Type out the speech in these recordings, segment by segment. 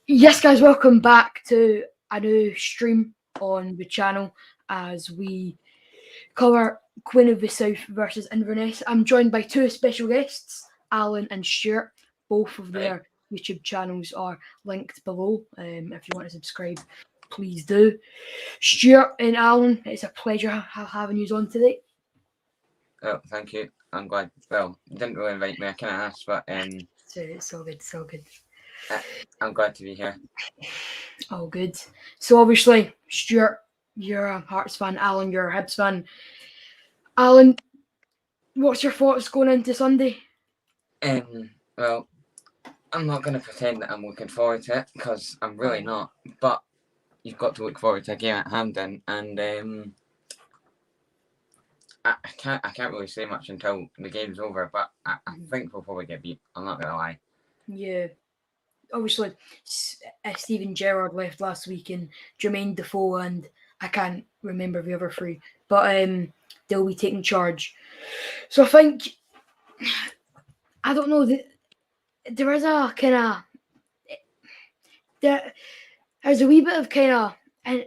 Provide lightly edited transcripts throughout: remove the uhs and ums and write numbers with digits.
Yes, guys, welcome back to a new stream on the channel as we cover Queen of the South versus Inverness. I'm joined by two special guests, Alan and Stuart. Both of their YouTube channels are linked below. If you want to subscribe, please do. Stuart and Alan, it's a pleasure having you on today. Oh, thank you. I'm glad. Well, you didn't really invite me. I kind of asked, but So good. I'm glad to be here. Oh, good. So obviously, Stuart, you're a Hearts fan. Alan, you're a Hibs fan. Alan, what's your thoughts going into Sunday? Well, I'm not going to pretend that I'm looking forward to it because I'm really not. But you've got to look forward to a game at Hampden, and I can't really say much until the game's over. But I think we'll probably get beat. I'm not going to lie. Yeah. Obviously, Steven Gerrard left last week, and Jermaine Defoe, and I can't remember the other three, but they'll be taking charge. So I think, I don't know, there is a kind of, there's a wee bit of kind of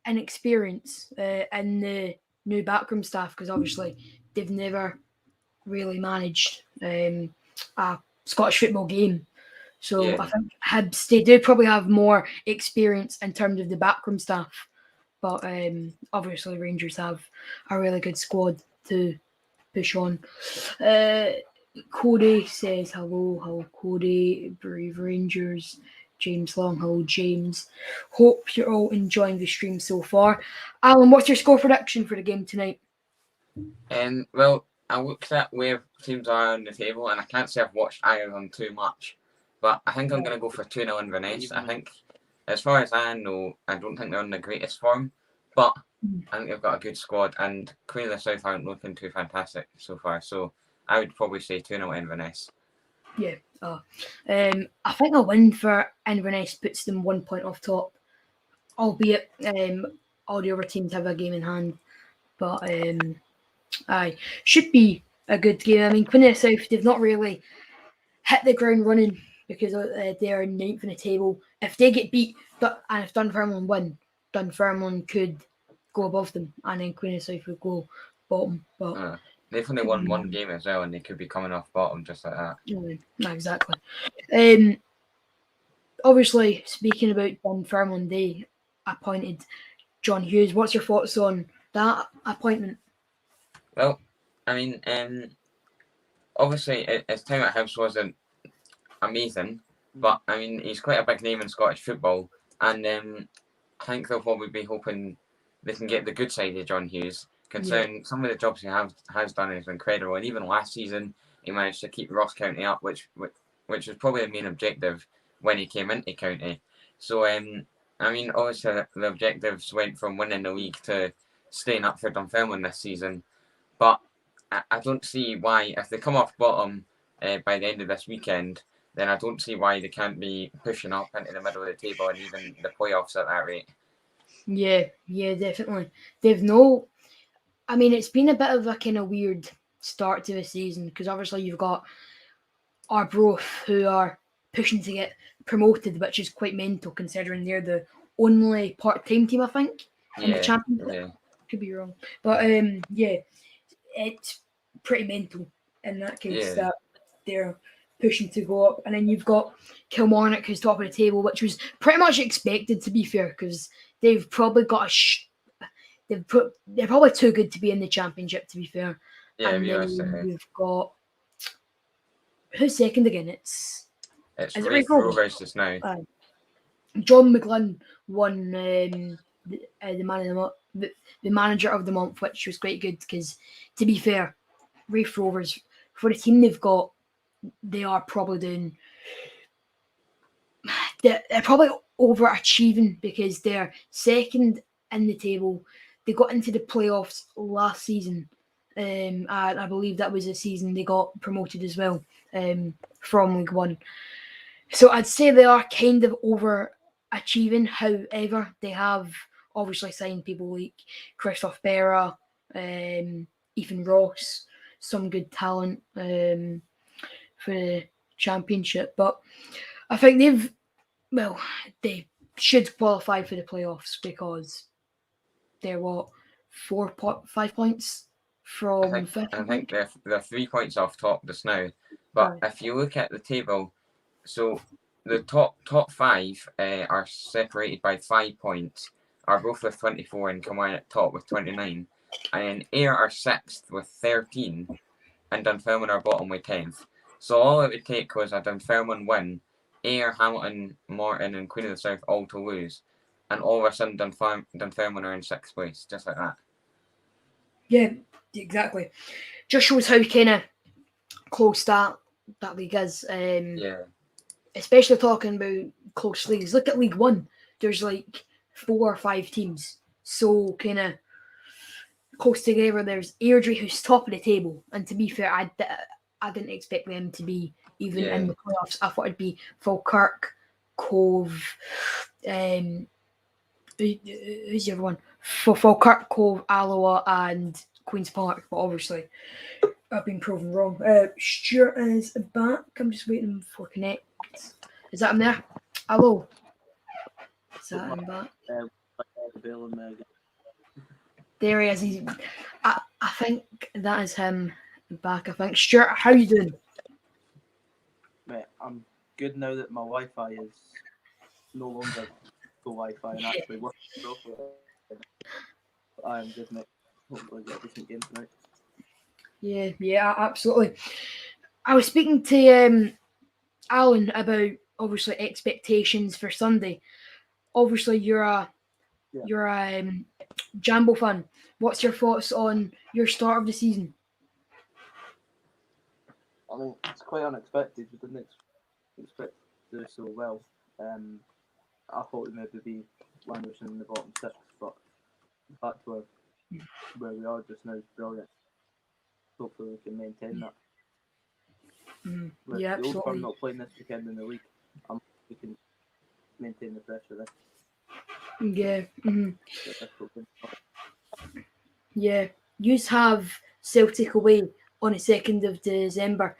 inexperience in the new backroom staff, because obviously they've never really managed a Scottish football game. So yeah. I think Hibs, they do probably have more experience in terms of the backroom staff. But obviously Rangers have a really good squad to push on. Cody says, hello Cody, Brave Rangers. James Long, hello James. Hope you're all enjoying the stream so far. Alan, what's your score prediction for the game tonight? Well, I looked at where teams are on the table, and I can't say I've watched either of them too much. But I think I'm going to go for 2-0 Inverness. I think, as far as I know, I don't think they're in the greatest form. But I think they've got a good squad. And Queen of the South aren't looking too fantastic so far. So I would probably say 2-0 Inverness. Yeah. I think a win for Inverness puts them 1 point off top. Albeit all the other teams have a game in hand. But should be a good game. I mean, Queen of the South, they've not really hit the ground running, because they are 9th in the table. If they get beat, and if Dunfermline win, Dunfermline could go above them, and then Queen of the South would go bottom. But they've only won one game as well, and they could be coming off bottom just like that. No, exactly. Obviously, speaking about Dunfermline, they appointed John Hughes. What's your thoughts on that appointment? Well, I mean, obviously his time at Hibs wasn't amazing, but I mean he's quite a big name in Scottish football, and I think they'll probably be hoping they can get the good side of John Hughes, considering some of the jobs he has done is incredible. And even last season he managed to keep Ross County up, which was probably the main objective when he came into County. So I mean obviously the objectives went from winning the league to staying up for Dunfermline this season, but I don't see why, if they come off bottom by the end of this weekend, then I don't see why they can't be pushing up into the middle of the table and even the playoffs at that rate. Yeah, definitely. I mean, it's been a bit of a kind of weird start to the season, because obviously you've got Arbroath, who are pushing to get promoted, which is quite mental considering they're the only part-time team, I think, in the Championship. Yeah. Could be wrong. But it's pretty mental in that case that they're pushing to go up. And then you've got Kilmarnock, who's top of the table, which was pretty much expected, to be fair, because they've probably got they're probably too good to be in the Championship, to be fair. Yeah, and then you've got, who's second again? It's Rafe Rovers just now. John McGlynn won the manager of the month, which was quite good, because, to be fair, Rafe Rovers, for the team they've got, they are probably doing. They're probably overachieving, because they're second in the table. They got into the playoffs last season. And I believe that was the season they got promoted as well, from League One. So I'd say they are kind of overachieving. However, they have obviously signed people like Christoph Berra, Ethan Ross, some good talent for the Championship. But I think well, they should qualify for the playoffs because they're 5 points from fifth. I think they're 3 points off top just now. But if you look at the table, so the top 5 are separated by 5 points, are both with 24 and come on at top with 29. And Ayr are 6th with 13, and Dunfermline are bottom with 10th. So all it would take was a Dunfermline win, Ayr, Hamilton, Morton, and Queen of the South all to lose, and all of a sudden Dunfermline are in 6th place, just like that. Yeah, exactly. Just shows how kind of close that league is. Especially talking about close leagues. Look at League One. There's like 4 or 5 teams so kind of close together. There's Airdrie, who's top of the table, and to be fair, I didn't expect them to be even in the playoffs. I thought it'd be Falkirk, Cove, who's the other one? For Falkirk, Cove, Alloa, and Queen's Park, but obviously I've been proven wrong. Stuart is back. I'm just waiting for connect. Is that him there? Hello. Is that him back? There he is. I think that is him back. I think. Stuart, how are you doing? Mate, I'm good now that my Wi-Fi is no longer full Wi-Fi and actually working properly. I am good, mate. Hopefully get a decent game tonight. Yeah, absolutely. I was speaking to Alan about obviously expectations for Sunday. Obviously, you're a Jambo fan. What's your thoughts on your start of the season? I mean, it's quite unexpected. We didn't expect to do so well. I thought we'd maybe be languishing in the bottom 6, but the fact where we are just now is brilliant. Hopefully we can maintain that. With the Old Firm not playing this weekend in the league, we can maintain the pressure there. Yeah. Yeah. You have Celtic away on the 2nd of December.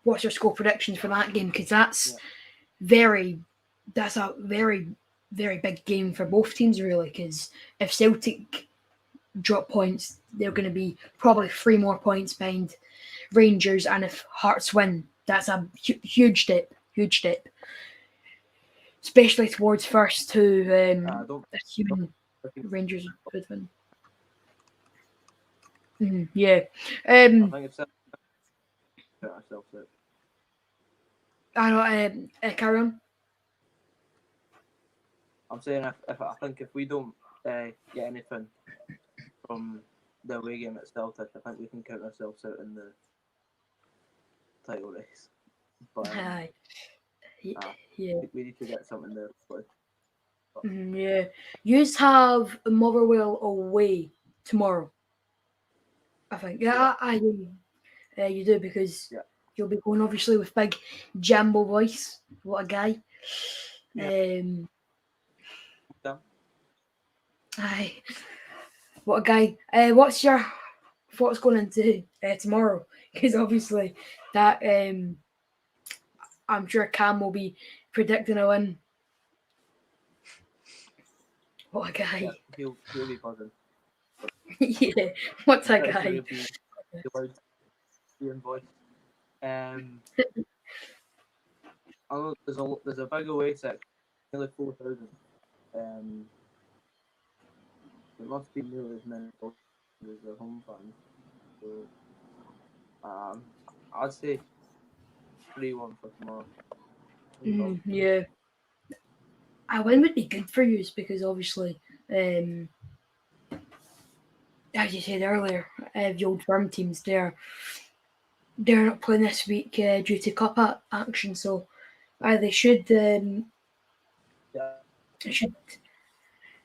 What's your score predictions for that game? Because that's a very, very big game for both teams, really. Because if Celtic drop points, they're going to be probably 3 more points behind Rangers, and if Hearts win, that's a huge step, especially towards first to assuming Rangers could win. Yeah. I think it's ourselves out. I know. Carry on. I'm saying if we don't get anything from the away game at Celtic, I think we can count ourselves out in the title race. But we need to get something there. Yeah. You have Motherwell away tomorrow, I think. You do, because you'll be going obviously with big Jambo voice. What a guy. What a guy. What's your thoughts going into tomorrow? Because obviously that I'm sure Cam will be predicting a win. What a guy. Yeah, he'll be buzzing. Yeah, what's a guy? Voice. I know there's a big away section, nearly 4,000. It must be nearly as many as the home fans. So, I'd say 3-1 for tomorrow. Yeah. A win would be good for you because obviously, as you said earlier, the old firm teams, they're not playing this week due to cup action, so they should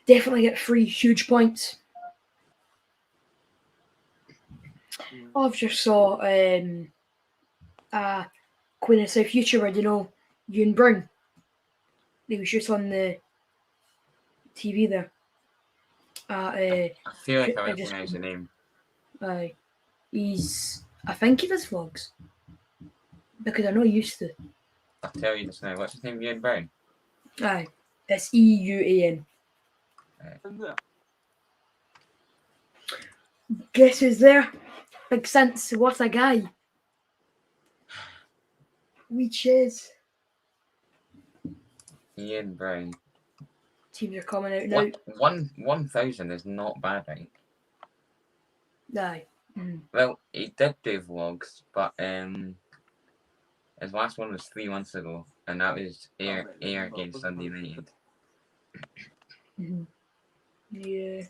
definitely get 3 huge points. I've just saw Queen of South YouTuber, Ewan Brown. He was just on the TV there. I feel like I recognise the name. I think he does vlogs. Because I know he used to. I'll tell you just now. What's his name? Ewan Brown? Aye, it's EUAN. Isn't there? Guess who's there? Big Cinch, what a guy. We cheers. Ian Brown. Teams are coming out now. 1,000 is not bad, right? Aye. Mm. Well, he did do vlogs, but his last one was 3 months ago, and that was air against Dundee United. Mhm. Yeah.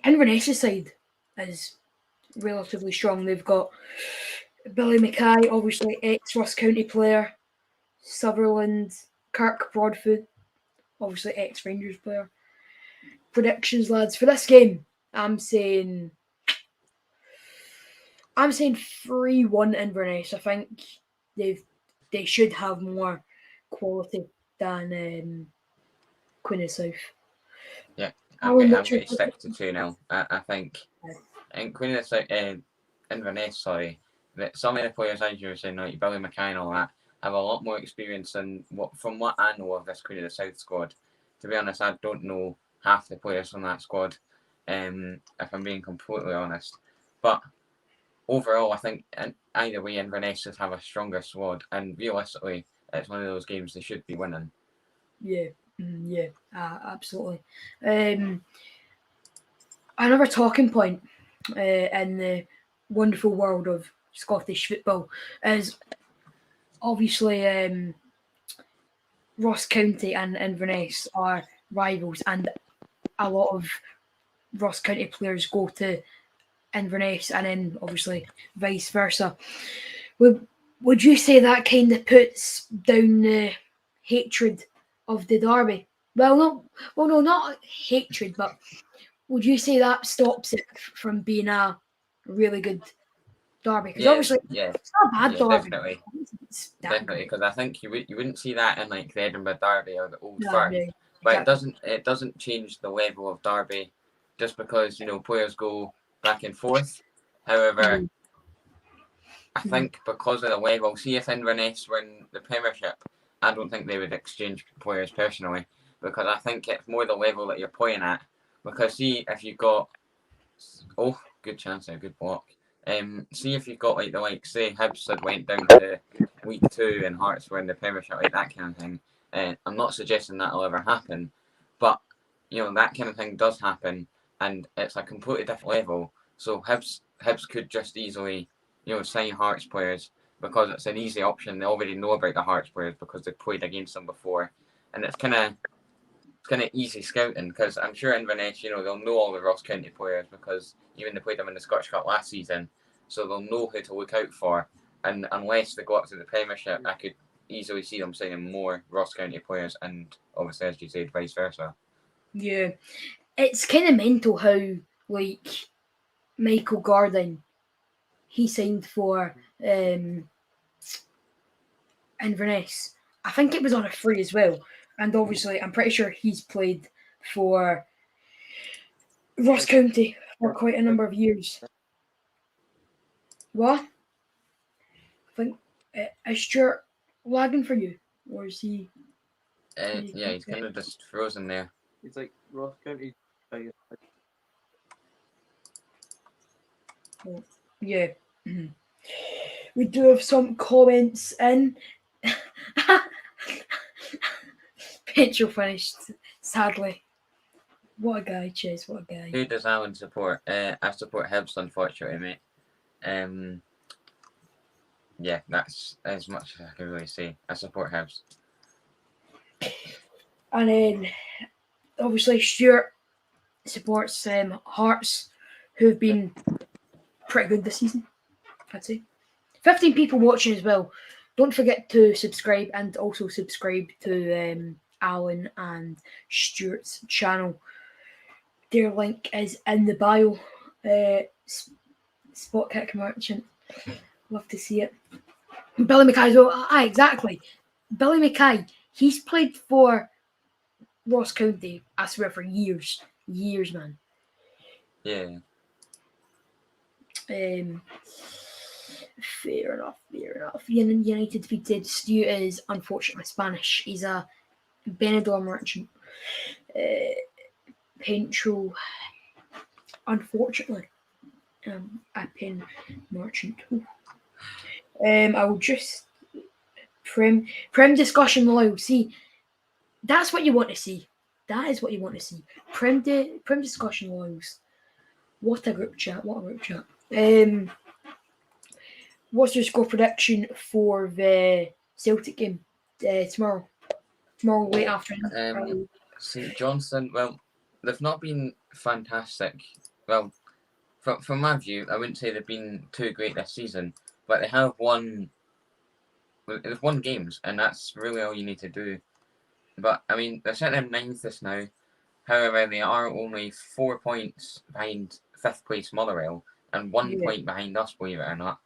Inverness' side is relatively strong. They've got Billy Mackay, obviously ex-Ross County player, Sutherland, Kirk Broadfoot, obviously ex-Rangers player. Predictions, lads, for this game, I'm saying 3-1 Inverness. I think they should have more quality than Queen of South. Yeah, Alan, I'm what's going your to stick to 2-0. I think Queen of the South, Inverness, sorry, that some of the players, as you were saying, like Billy Mackay and all that, have a lot more experience than from what I know of this Queen of the South squad. To be honest, I don't know half the players from that squad, if I'm being completely honest. But overall, I think either way, Inverness should have a stronger squad, and realistically, it's one of those games they should be winning. Yeah, absolutely. Another talking point in the wonderful world of Scottish football is obviously Ross County and Inverness are rivals, and a lot of Ross County players go to Inverness, and then obviously vice versa. Would you say that kind of puts down the hatred of the derby? No, not hatred, but would you say that stops it from being a really good derby? Because obviously it's not a bad derby. Definitely, because I think you wouldn't see that in like the Edinburgh Derby or the Old No, Firm. yeah, But exactly. it doesn't change the level of derby just because players go back and forth. However, I think because of the level, see if Inverness were in the Premiership, I don't think they would exchange players personally, because I think it's more the level that you're playing at. Because see if you've got good chance there, good block. See if you've got like the likes, say Hibs had went down to week 2 and Hearts were in the Premiership, like that kind of thing. I'm not suggesting that'll ever happen, but that kind of thing does happen, and it's a completely different level. So Hibs could just easily sign Hearts players because it's an easy option. They already know about the Hearts players because they've played against them before, and it's kind of easy scouting, because I'm sure Inverness, they'll know all the Ross County players because even they played them in the Scottish Cup last season, so they'll know who to look out for. And unless they go up to the Premiership, I could easily see them signing more Ross County players, and obviously, as you said, vice versa. Yeah, it's kind of mental how like Michael Gordon, he signed for Inverness. I think it was on a free as well. And obviously, I'm pretty sure he's played for Ross County for quite a number of years. What? I think is Stuart lagging for you, or is he? Yeah, he's kind of just frozen there. It's like Ross County. Oh, yeah. We do have some comments in. Petrol finished, sadly. What a guy, Chase, what a guy. Who does Alan support? I support Hibs, unfortunately, mate. Yeah, that's as much as I can really say. I support Hibs. And then, obviously, Stuart supports Hearts, who have been pretty good this season, I'd say. 15 people watching as well. Don't forget to subscribe, and also subscribe to Alan and Stuart's channel. Their link is in the bio. Spot Kick Merchant. Love to see it. Billy Mackay as well. Exactly. Billy Mackay, he's played for Ross County, I swear, for years. Years, man. Yeah. Fair enough. United defeated. Stu is unfortunately Spanish. He's a Benidorm merchant. Pencho, unfortunately, a pen merchant. I will just Prem discussion loyal. See, that's what you want to see. That is what you want to see. Prem discussion loyals. What a group chat. What's your score prediction for the Celtic game tomorrow? Tomorrow late afternoon. St Johnstone, well, they've not been fantastic. Well, from my view, I wouldn't say they've been too great this season, but they have won. They've won games, and that's really all you need to do. But I mean, they're sitting in ninth this now. However, they are only 4 points behind fifth place Motherwell and 1 point behind us, believe it or not.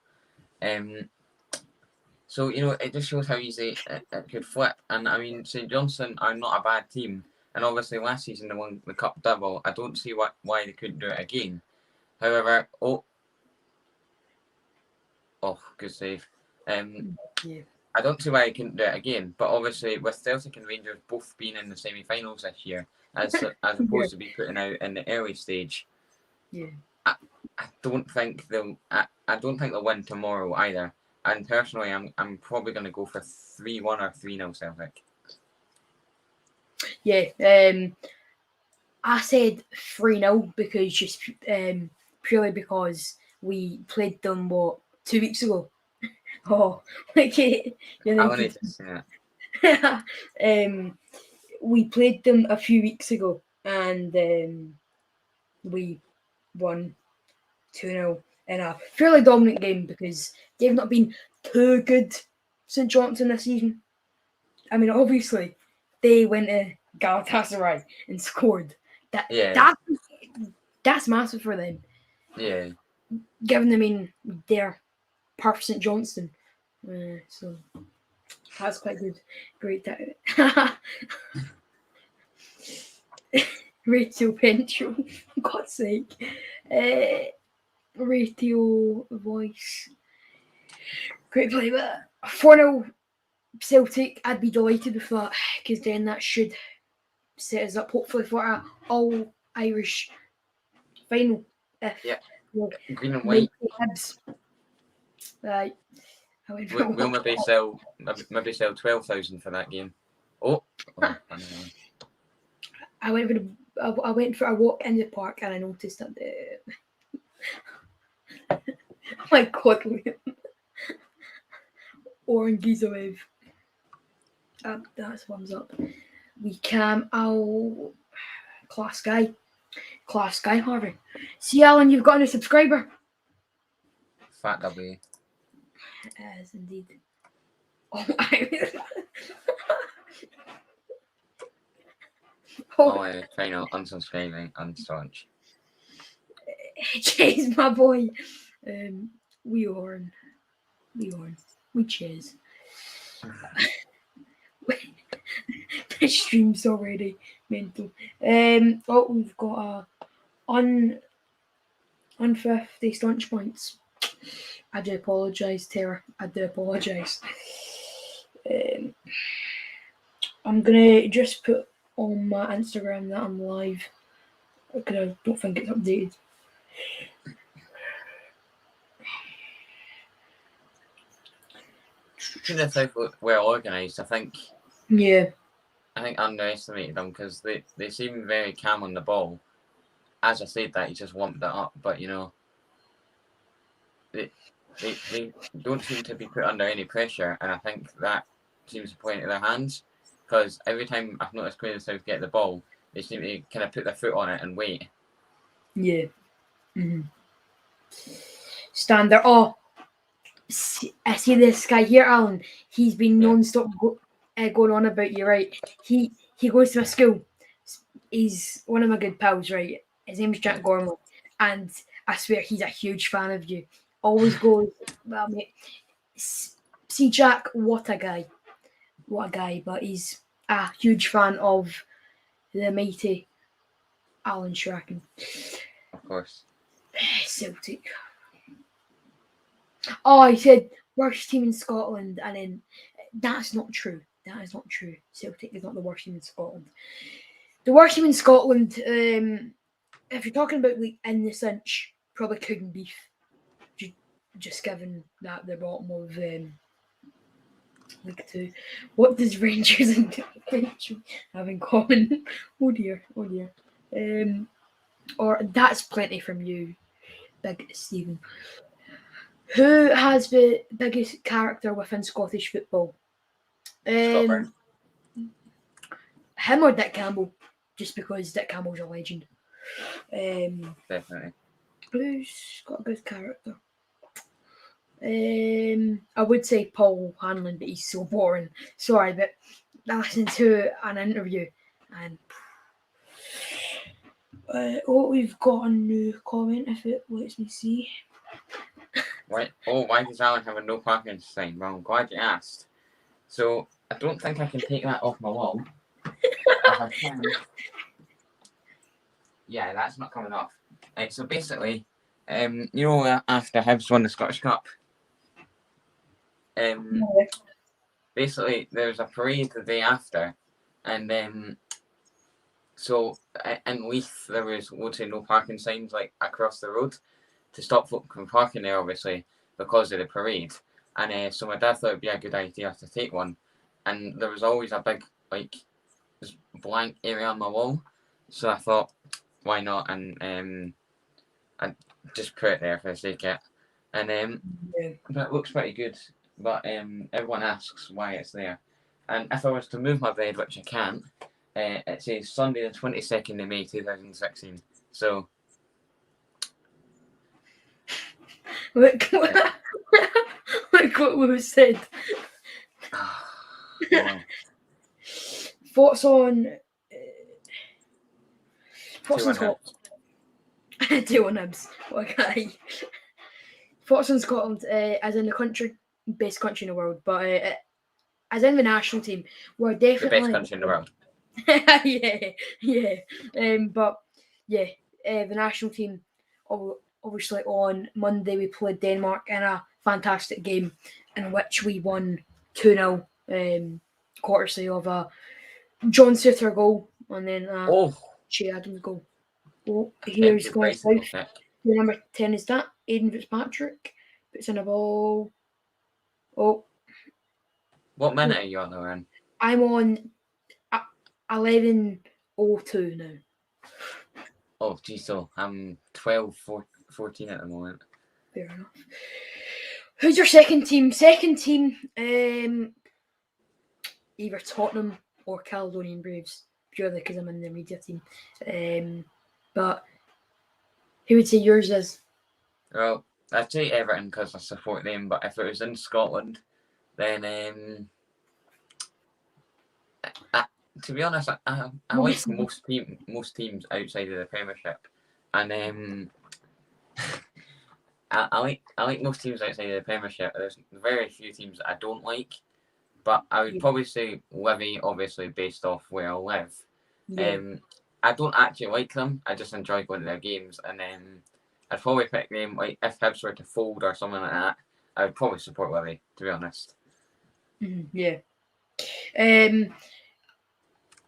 So, it just shows how easy it could flip. And I mean, St Johnstone are not a bad team. And obviously last season they won the Cup double. I don't see why they couldn't do it again. However, good save. I don't see why they couldn't do it again. But obviously with Celtic and Rangers both being in the semi-finals this year, as opposed to be putting out in the early stage, I don't think they'll win tomorrow either. And personally, I'm probably going to go for 3-1 or 3-0 Celtic. Yeah, I said 3-0 because purely because we played them 2 weeks ago. I wanted to say that. We played them a few weeks ago and we won 2-0 in a fairly dominant game because they've not been too good St Johnstone this season. I mean, obviously, they went to Galatasaray and scored. That's massive for them. Yeah. Given, they're part of St Johnstone. So that's quite good. Great. Rachel Pencho, for God's sake. Radio voice. Great play, but 4-0 Celtic, I'd be delighted with that because then that should set us up hopefully for an all-Irish final. Green and white. Hibs. Right. We'll maybe sell 12,000 for that game. I went for a walk in the park and I noticed that oh my God, Orange wave. That's thumbs up. Class guy, Harvey. See, Alan, you've got a new subscriber. Fat W. Yes, indeed. Trying to unsubscribing, unstaunch. Cheers, my boy. We cheers. The stream's already mental. We've got on 50 staunch points. I do apologise, Tara. I do apologise. I'm gonna just put on my Instagram that I'm live because I don't think it's updated. Shouldn't have thought well organised. I think I underestimated them because they seem very calm on the ball. As I said that, he just warmed it up, but they don't seem to be put under any pressure, and I think that seems to play into their hands because every time I've noticed Queen of South get the ball, they seem to kind of put their foot on it and wait. Yeah. Mm-hmm. Standard. I see this guy here, Alan. He's been non-stop going on about you, right? He goes to my school. He's one of my good pals, right? His name's Jack Gormley, and I swear he's a huge fan of you. Always goes, well, mate. See, Jack, what a guy. But he's a huge fan of the mighty Alan Strachan. Of course. Celtic. Oh, I said worst team in Scotland, and then that's not true. That is not true. Celtic is not the worst team in Scotland. The worst team in Scotland, if you're talking about like in the cinch, probably Coogan Beef. Just given that they're bottom of League 2. What does Rangers and Rangers have in common? Oh dear. Or that's plenty from you, Big Stephen. Who has the biggest character within Scottish football? Scotland. Him or Dick Campbell? Just because Dick Campbell's a legend. Definitely. Who's got a good character? I would say Paul Hanlon, but he's so boring. Sorry, but I listened to an interview and we've got a new comment if it lets me see. Why does Alan have a no parking sign? Well, I'm glad you asked. So I don't think I can take that off my wall. If I can. Yeah, that's not coming off. Right, so basically, after Hibs won the Scottish Cup, basically there was a parade the day after, and so in Leith there was loads of no parking signs like across the road to stop folk from parking there, obviously because of the parade. And so my dad thought it'd be a good idea to take one, and there was always a big blank area on my wall, so I thought, why not? And I just put it there for the sake of it. And but it looks pretty good. But everyone asks why it's there. And if I was to move my bed, which I can't, it says Sunday the 22nd of May 2016. So Look what was said. yeah. Thoughts on Two-one Scotland? 2-1 Hibs. What a guy. Thoughts on Scotland, as in the country, best country in the world, but as in the national team, we're The definitely best country in the world. But the national team. Obviously, on Monday we played Denmark in a fantastic game, in which we won 2-0, courtesy of a John Suter goal and then Che Adams goal. Oh, here's going south. Number 10 is that Aidan Fitzpatrick puts in a ball. Oh, what minute are you on, Lauren? I'm on 11:02 now. Oh, geez, so I'm 12-14 at the moment. Fair enough. Who's your second team? Second team, either Tottenham or Caledonian Braves, purely because I'm in the media team. But who would say yours is? Well, I'd say Everton because I support them, but if it was in Scotland, then to be honest, I like most teams outside of the Premiership, and I like most teams outside of the Premiership. There's very few teams that I don't like, but I would probably say Livy, obviously based off where I live. Yeah. I don't actually like them. I just enjoy going to their games, and I'd probably pick them. Like if Hibs were to fold or something like that, I would probably support Livy, to be honest. Yeah.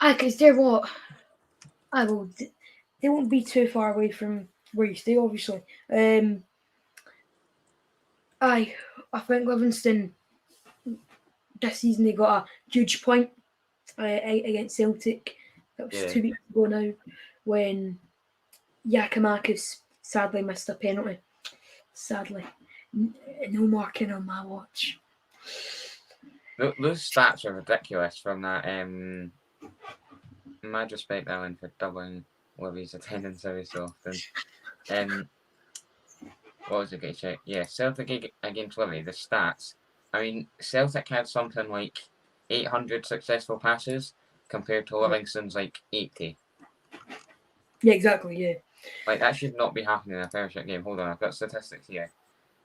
Because they're what? They won't be too far away from where you stay, obviously. I think Livingston this season they got a huge point against Celtic. That was 2 weeks ago now, when Giakoumakis sadly missed a penalty. Sadly, no marking on my watch. Those stats are ridiculous from that. Mad respect, Alan, for doubling Livy's attendance every so often. What was it going to check? Yeah, Celtic against Livy, the stats. I mean, Celtic had something like 800 successful passes compared to Livingston's like 80. Yeah, exactly, yeah. Like, that should not be happening in a Premiership game. Hold on, I've got statistics here.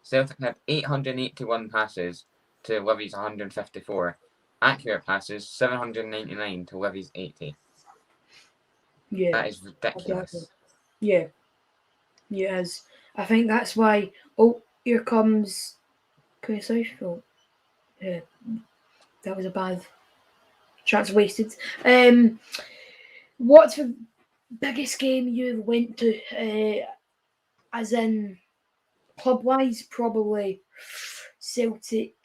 Celtic had 881 passes to Livy's 154. Accurate passes, 799 to Livy's 80. Yeah. That is ridiculous. Exactly. Yeah. Yeah, it is. I think that's why... Oh, here comes Quite South fault. Yeah, that was a bad chance wasted. What's the biggest game you went to? As in club-wise, probably Celtic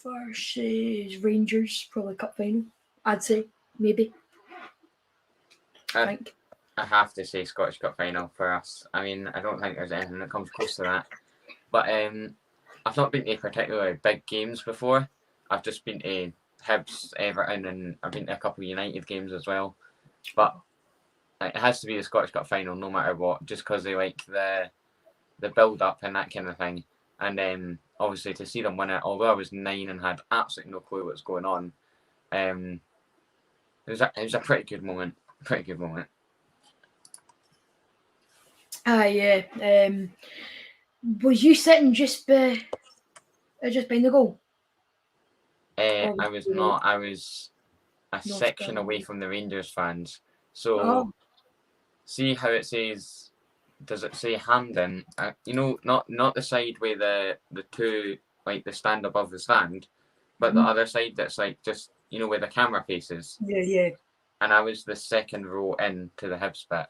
versus Rangers, probably cup final. I'd say maybe. I think. I have to say Scottish Cup final for us. I mean, I don't think there's anything that comes close to that. But I've not been to particularly big games before. I've just been to Hibs, Everton, and I've been to a couple of United games as well. But it has to be the Scottish Cup final no matter what, just because they like the build-up and that kind of thing. And obviously to see them win it, although I was 9 and had absolutely no clue what was going on, it was a pretty good moment. Yeah. Was you sitting just behind the goal? I was not. I was a section away from the Rangers fans. So, see how it says? Does it say Hampden? Not the side where the two, like the stand above the stand, but the other side that's like just where the camera faces. Yeah. And I was the second row in to the Hibs bit.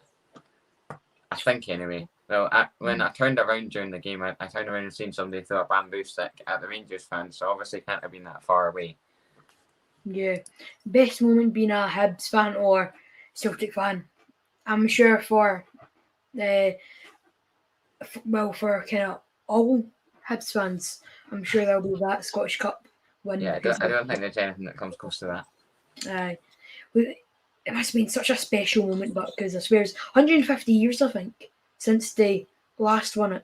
I think anyway. Well, when I turned around during the game, I turned around and seen somebody throw a bamboo stick at the Rangers fans, so obviously can't have been that far away. Yeah. Best moment being a Hibs fan or Celtic fan? I'm sure for kind of all Hibs fans, I'm sure there'll be that Scottish Cup win. Yeah, I don't think there's anything that comes close to that. It must have been such a special moment, but because I swear it's 150 years, I think, since they last won it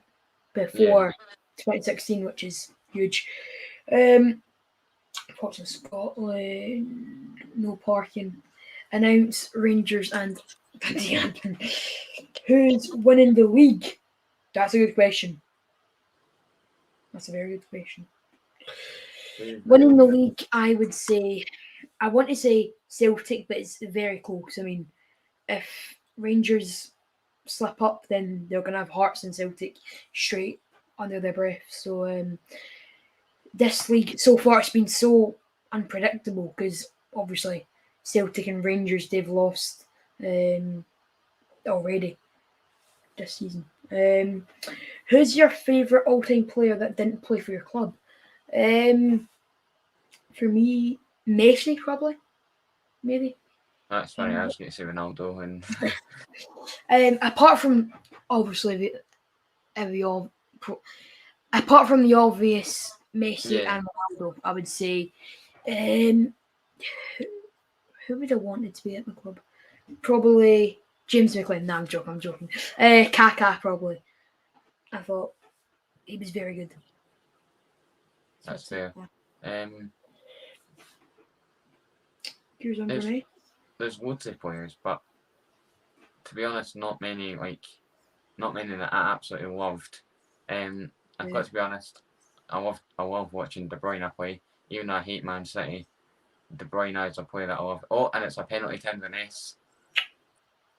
before 2016, which is huge. What's in Scotland? No parking. Announce Rangers and Dundee Utd. Who's winning the league? That's a good question. That's a very good question. Winning the league, I would say, I want to say Celtic, but it's very close. I mean, if Rangers slip up, then they're going to have Hearts and Celtic straight under their breath. So this league, so far, it's been so unpredictable because obviously Celtic and Rangers, they've lost already this season. Who's your favourite all-time player that didn't play for your club? For me, Messi, probably. Maybe. That's funny. I was going to say Ronaldo. And apart from obviously apart from the obvious Messi and Ronaldo, I would say, who would I wanted to be at my club? Probably James McLean. No, I'm joking. Kaká, probably. I thought he was very good. That's fair. There's loads of players, but to be honest, not many that I absolutely loved. I've got to be honest, I love watching De Bruyne play, even though I hate Man City. De Bruyne is a player that I love. Oh, and it's a penalty to Inverness.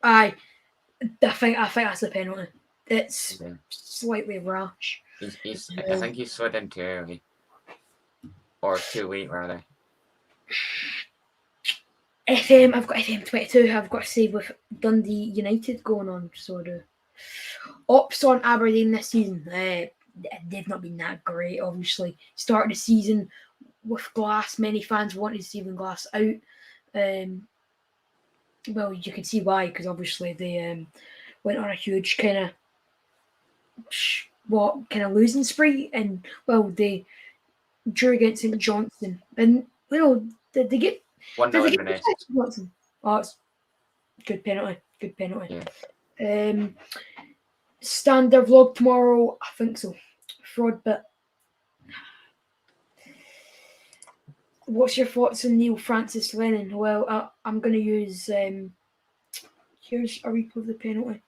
I think that's a penalty. It's slightly rash. I think he's slid in too early. Or too late, rather. FM, I've got FM 22. I've got to say with Dundee Utd going on, sort of. Ops on Aberdeen this season. They've not been that great, obviously. Start of the season with Glass, many fans wanted Stephen Glass out. Well, you can see why, because obviously they went on a huge kind of losing spree, and well, they drew against St Johnstone, and did they get 1-0 Inverness? Oh, it's good penalty. Yeah. Standard vlog tomorrow, I think so. Fraud bit. What's your thoughts on Neil Francis Lennon? Well, I'm going to use. Here's a replay of the penalty.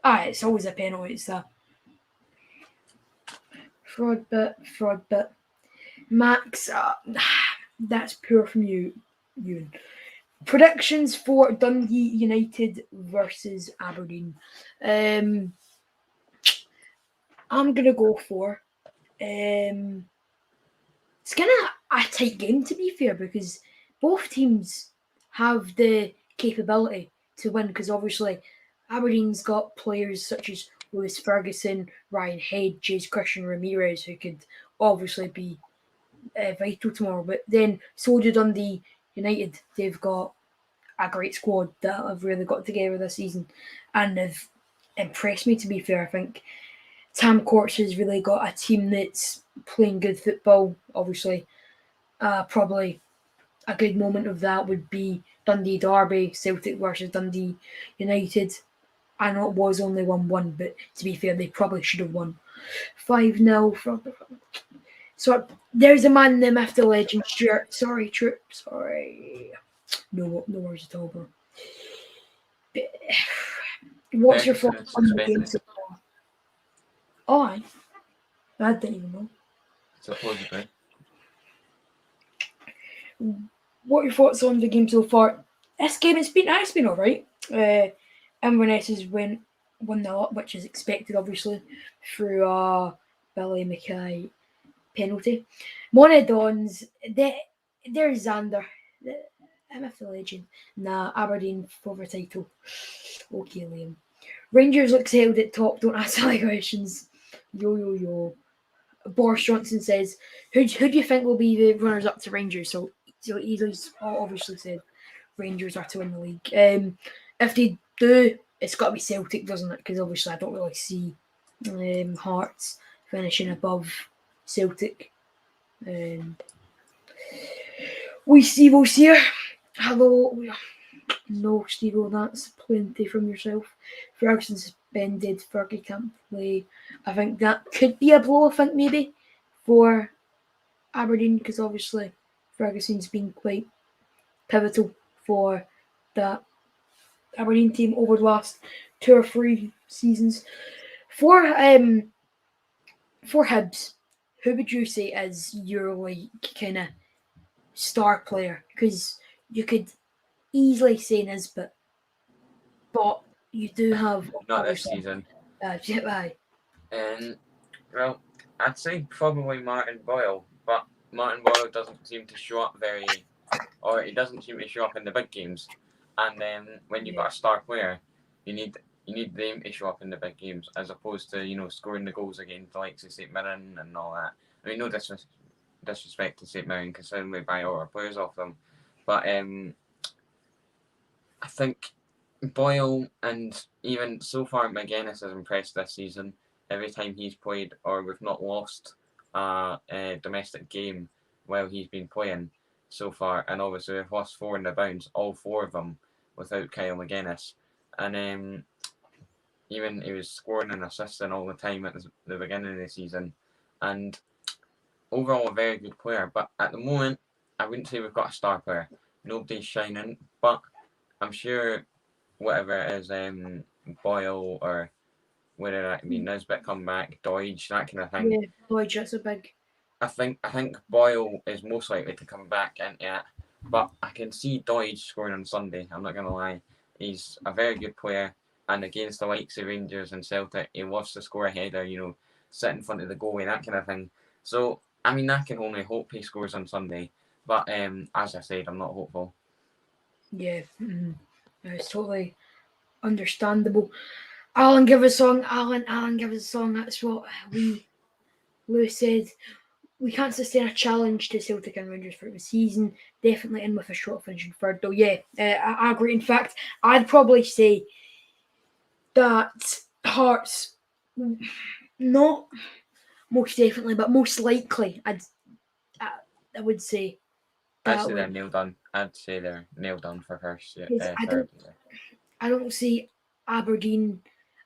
It's always a penalty. It's a fraud bit. Max, that's poor from you, Ewan. Predictions for Dundee United versus Aberdeen. I'm going to go for It's kind of a tight game, to be fair, because both teams have the capability to win, because obviously Aberdeen's got players such as Lewis Ferguson, Ryan Hedges, Christian Ramirez, who could obviously be vital tomorrow. But then so do Dundee United. They've got a great squad that have really got together this season and have impressed me, to be fair. I think Tam Courts has really got a team that's playing good football. Obviously, probably a good moment of that would be Dundee Derby, Celtic versus Dundee United. I know it was only 1-1, but to be fair, they probably should have won 5-0 from. So there's a man, the myth, the legend, Stuart. Sorry, Troop. Sorry. No worries at all, bro. But, what's your thoughts on the game so far? Oh, I didn't even know. Supposedly. What are your thoughts on the game so far? This game, it's been alright. Inverness has won the lot, which is expected, obviously, through a Billy Mackay penalty. Monadons, there's Xander. I'm a legend. Nah, Aberdeen for the title. Okay, Liam. Rangers looks held at top. Don't ask silly questions. Yo. Boris Johnson says, who do you think will be the runners up to Rangers? So he's obviously said Rangers are to win the league. If they do, it's got to be Celtic, doesn't it? Because obviously I don't really see Hearts finishing above Celtic. We'll see. Hello. No, Steve, that's plenty from yourself. Ferguson suspended. Fergie can't play. I think that could be a blow, I think, maybe, for Aberdeen, because obviously Ferguson's been quite pivotal for that Aberdeen team over the last 2 or 3 seasons. For Hibs, who would you say is your kind of star player? Because you could easily say Nisbet, but you do have not this season. Aye. Well, I'd say probably Martin Boyle, but Martin Boyle doesn't seem to show up he doesn't seem to show up in the big games. And then when you've got a star player, you need them to show up in the big games, as opposed to scoring the goals against the likes of St Mirren and all that. I mean, no disrespect to St Mirren, considering we buy all our players off them, but I think Boyle, and even so far McGuinness has impressed this season. Every time he's played, or we've not lost a domestic game while he's been playing so far, and obviously we've lost 4 in the bounce, all 4 of them without Kyle McGuinness, and even he was scoring and assisting all the time at the beginning of the season, and overall a very good player. But at the moment, I wouldn't say we've got a star player. Nobody's shining, but I'm sure whatever it is, Boyle or whether that be Nisbet come back, Doidge, that kind of thing. Yeah, Doidge, that's a big. I think Boyle is most likely to come back into it, but I can see Doidge scoring on Sunday. I'm not gonna lie, he's a very good player, and against the likes of Rangers and Celtic, he loves to score a header, sit in front of the goalie, that kind of thing. So I mean, I can only hope he scores on Sunday, but as I said, I'm not hopeful. Yeah, it's totally understandable. Alan, give us a song. Alan, give us a song. That's what Lewis said. We can't sustain a challenge to Celtic and Rangers for the season. Definitely in with a shot finishing third, though. Yeah, I agree. In fact, I'd probably say that Hearts, not most definitely, but most likely, I would say. They're nailed on. I'd say they're nailed on for first. I don't see Aberdeen.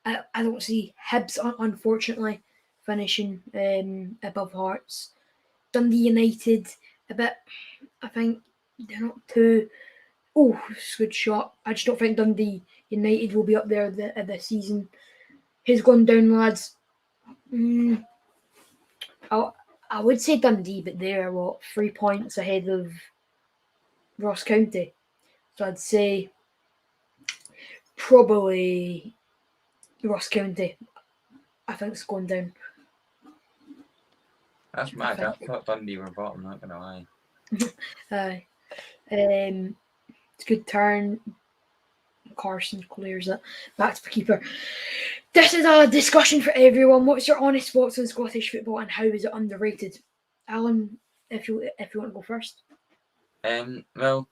I don't see Hibs, unfortunately, finishing above Hearts. Dundee United, a bit. I think they're not too. Oh, it's a good shot. I just don't think Dundee United will be up there this season. Who's gone down, lads? I would say Dundee, but they're 3 points ahead of Ross County. So I'd say probably Ross County. I think it's going down. That's mad. I thought Dundee were bottom, not going to lie. It's a good turn. Carson clears it. Back to the keeper. This is a discussion for everyone. What's your honest thoughts on Scottish football and how is it underrated? Alan, if you want to go first. Well,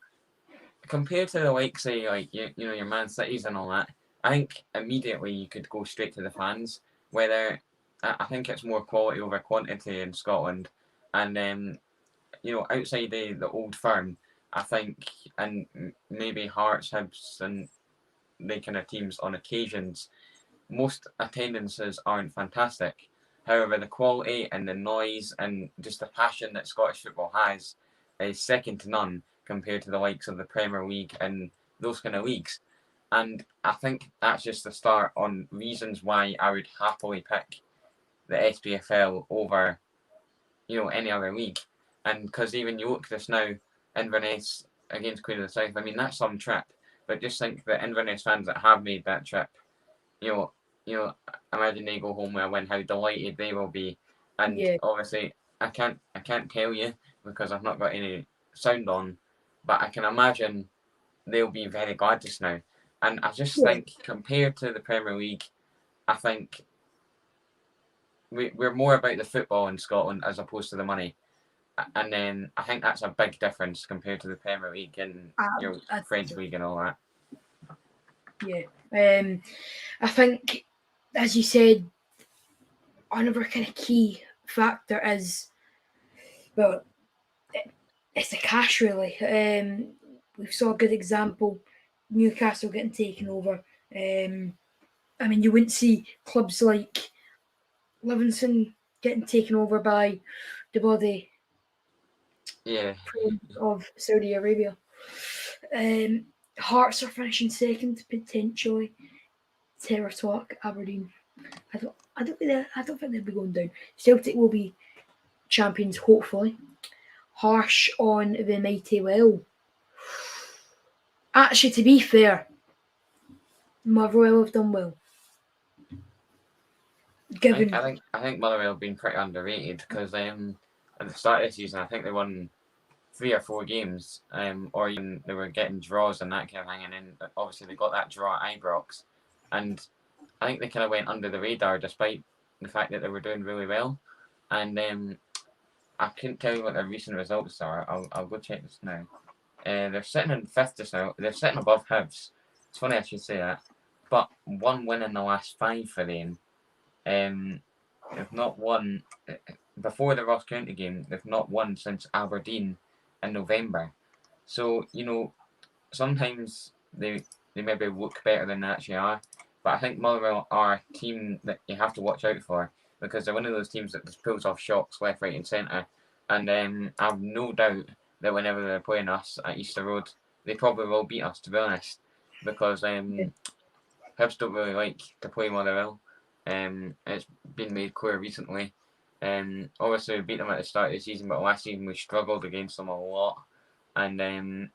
compared to the likes of your Man Cities and all that, I think immediately you could go straight to the fans. Whether I think it's more quality over quantity in Scotland, and outside the old firm, I think, and maybe Hearts, Hibs, and the kind of teams on occasions, most attendances aren't fantastic. However, the quality and the noise and just the passion that Scottish football has is second to none compared to the likes of the Premier League and those kind of leagues. And I think that's just the start on reasons why I would happily pick the SPFL over, any other league. And because even you look this now, Inverness against Queen of the South, I mean, that's some trip. But just think the Inverness fans that have made that trip, imagine they go home with a win, how delighted they will be. And obviously, I can't tell you because I've not got any sound on, but I can imagine they'll be very glad just now. And I just think, compared to the Premier League, I think we're more about the football in Scotland as opposed to the money. And then I think that's a big difference compared to the Premier League and French League and all that. Yeah. I think, as you said, another kind of key factor is, well, it's the cash, really. We saw a good example, Newcastle getting taken over. I mean, you wouldn't see clubs like Livingston getting taken over by the body of Saudi Arabia. Hearts are finishing second, potentially. Terror Talk, Aberdeen. I don't think they'll be going down. Celtic will be champions, hopefully. Harsh on the mighty well. Actually, to be fair, Motherwell have done well. I think Motherwell have been pretty underrated because at the start of the season, I think they won 3 or 4 games, or even they were getting draws and that kind of thing, and then obviously they got that draw at Ibrox, and I think they kind of went under the radar despite the fact that they were doing really well, and I couldn't tell you what their recent results are. I'll go check this now. They're sitting in 5th just now. They're sitting above Hibs. It's funny I should say that, but 1 win in the last 5 for them. They've not won before the Ross County game. They've not won since Aberdeen in November. So sometimes they maybe look better than they actually are. But I think Motherwell are a team that you have to watch out for because they're one of those teams that just pulls off shots left, right, and centre. And I have no doubt that whenever they're playing us at Easter Road, they probably will beat us. To be honest, because Hibs don't really like to play Motherwell. It's been made clear recently. Obviously we beat them at the start of the season, but last season we struggled against them a lot. And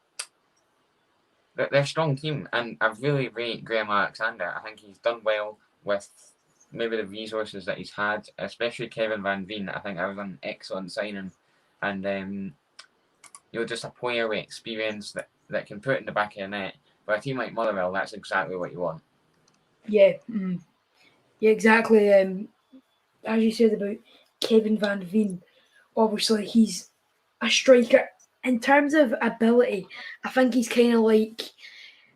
they're a strong team, and I really rate Graham Alexander. I think he's done well with maybe the resources that he's had, especially Kevin Van Veen. I think that was an excellent signing, and just a player with experience that can put it in the back of the net. But a team like Motherwell, that's exactly what you want. Yeah, exactly. As you said about Kevin Van Veen, obviously he's a striker. In terms of ability, I think he's kind of like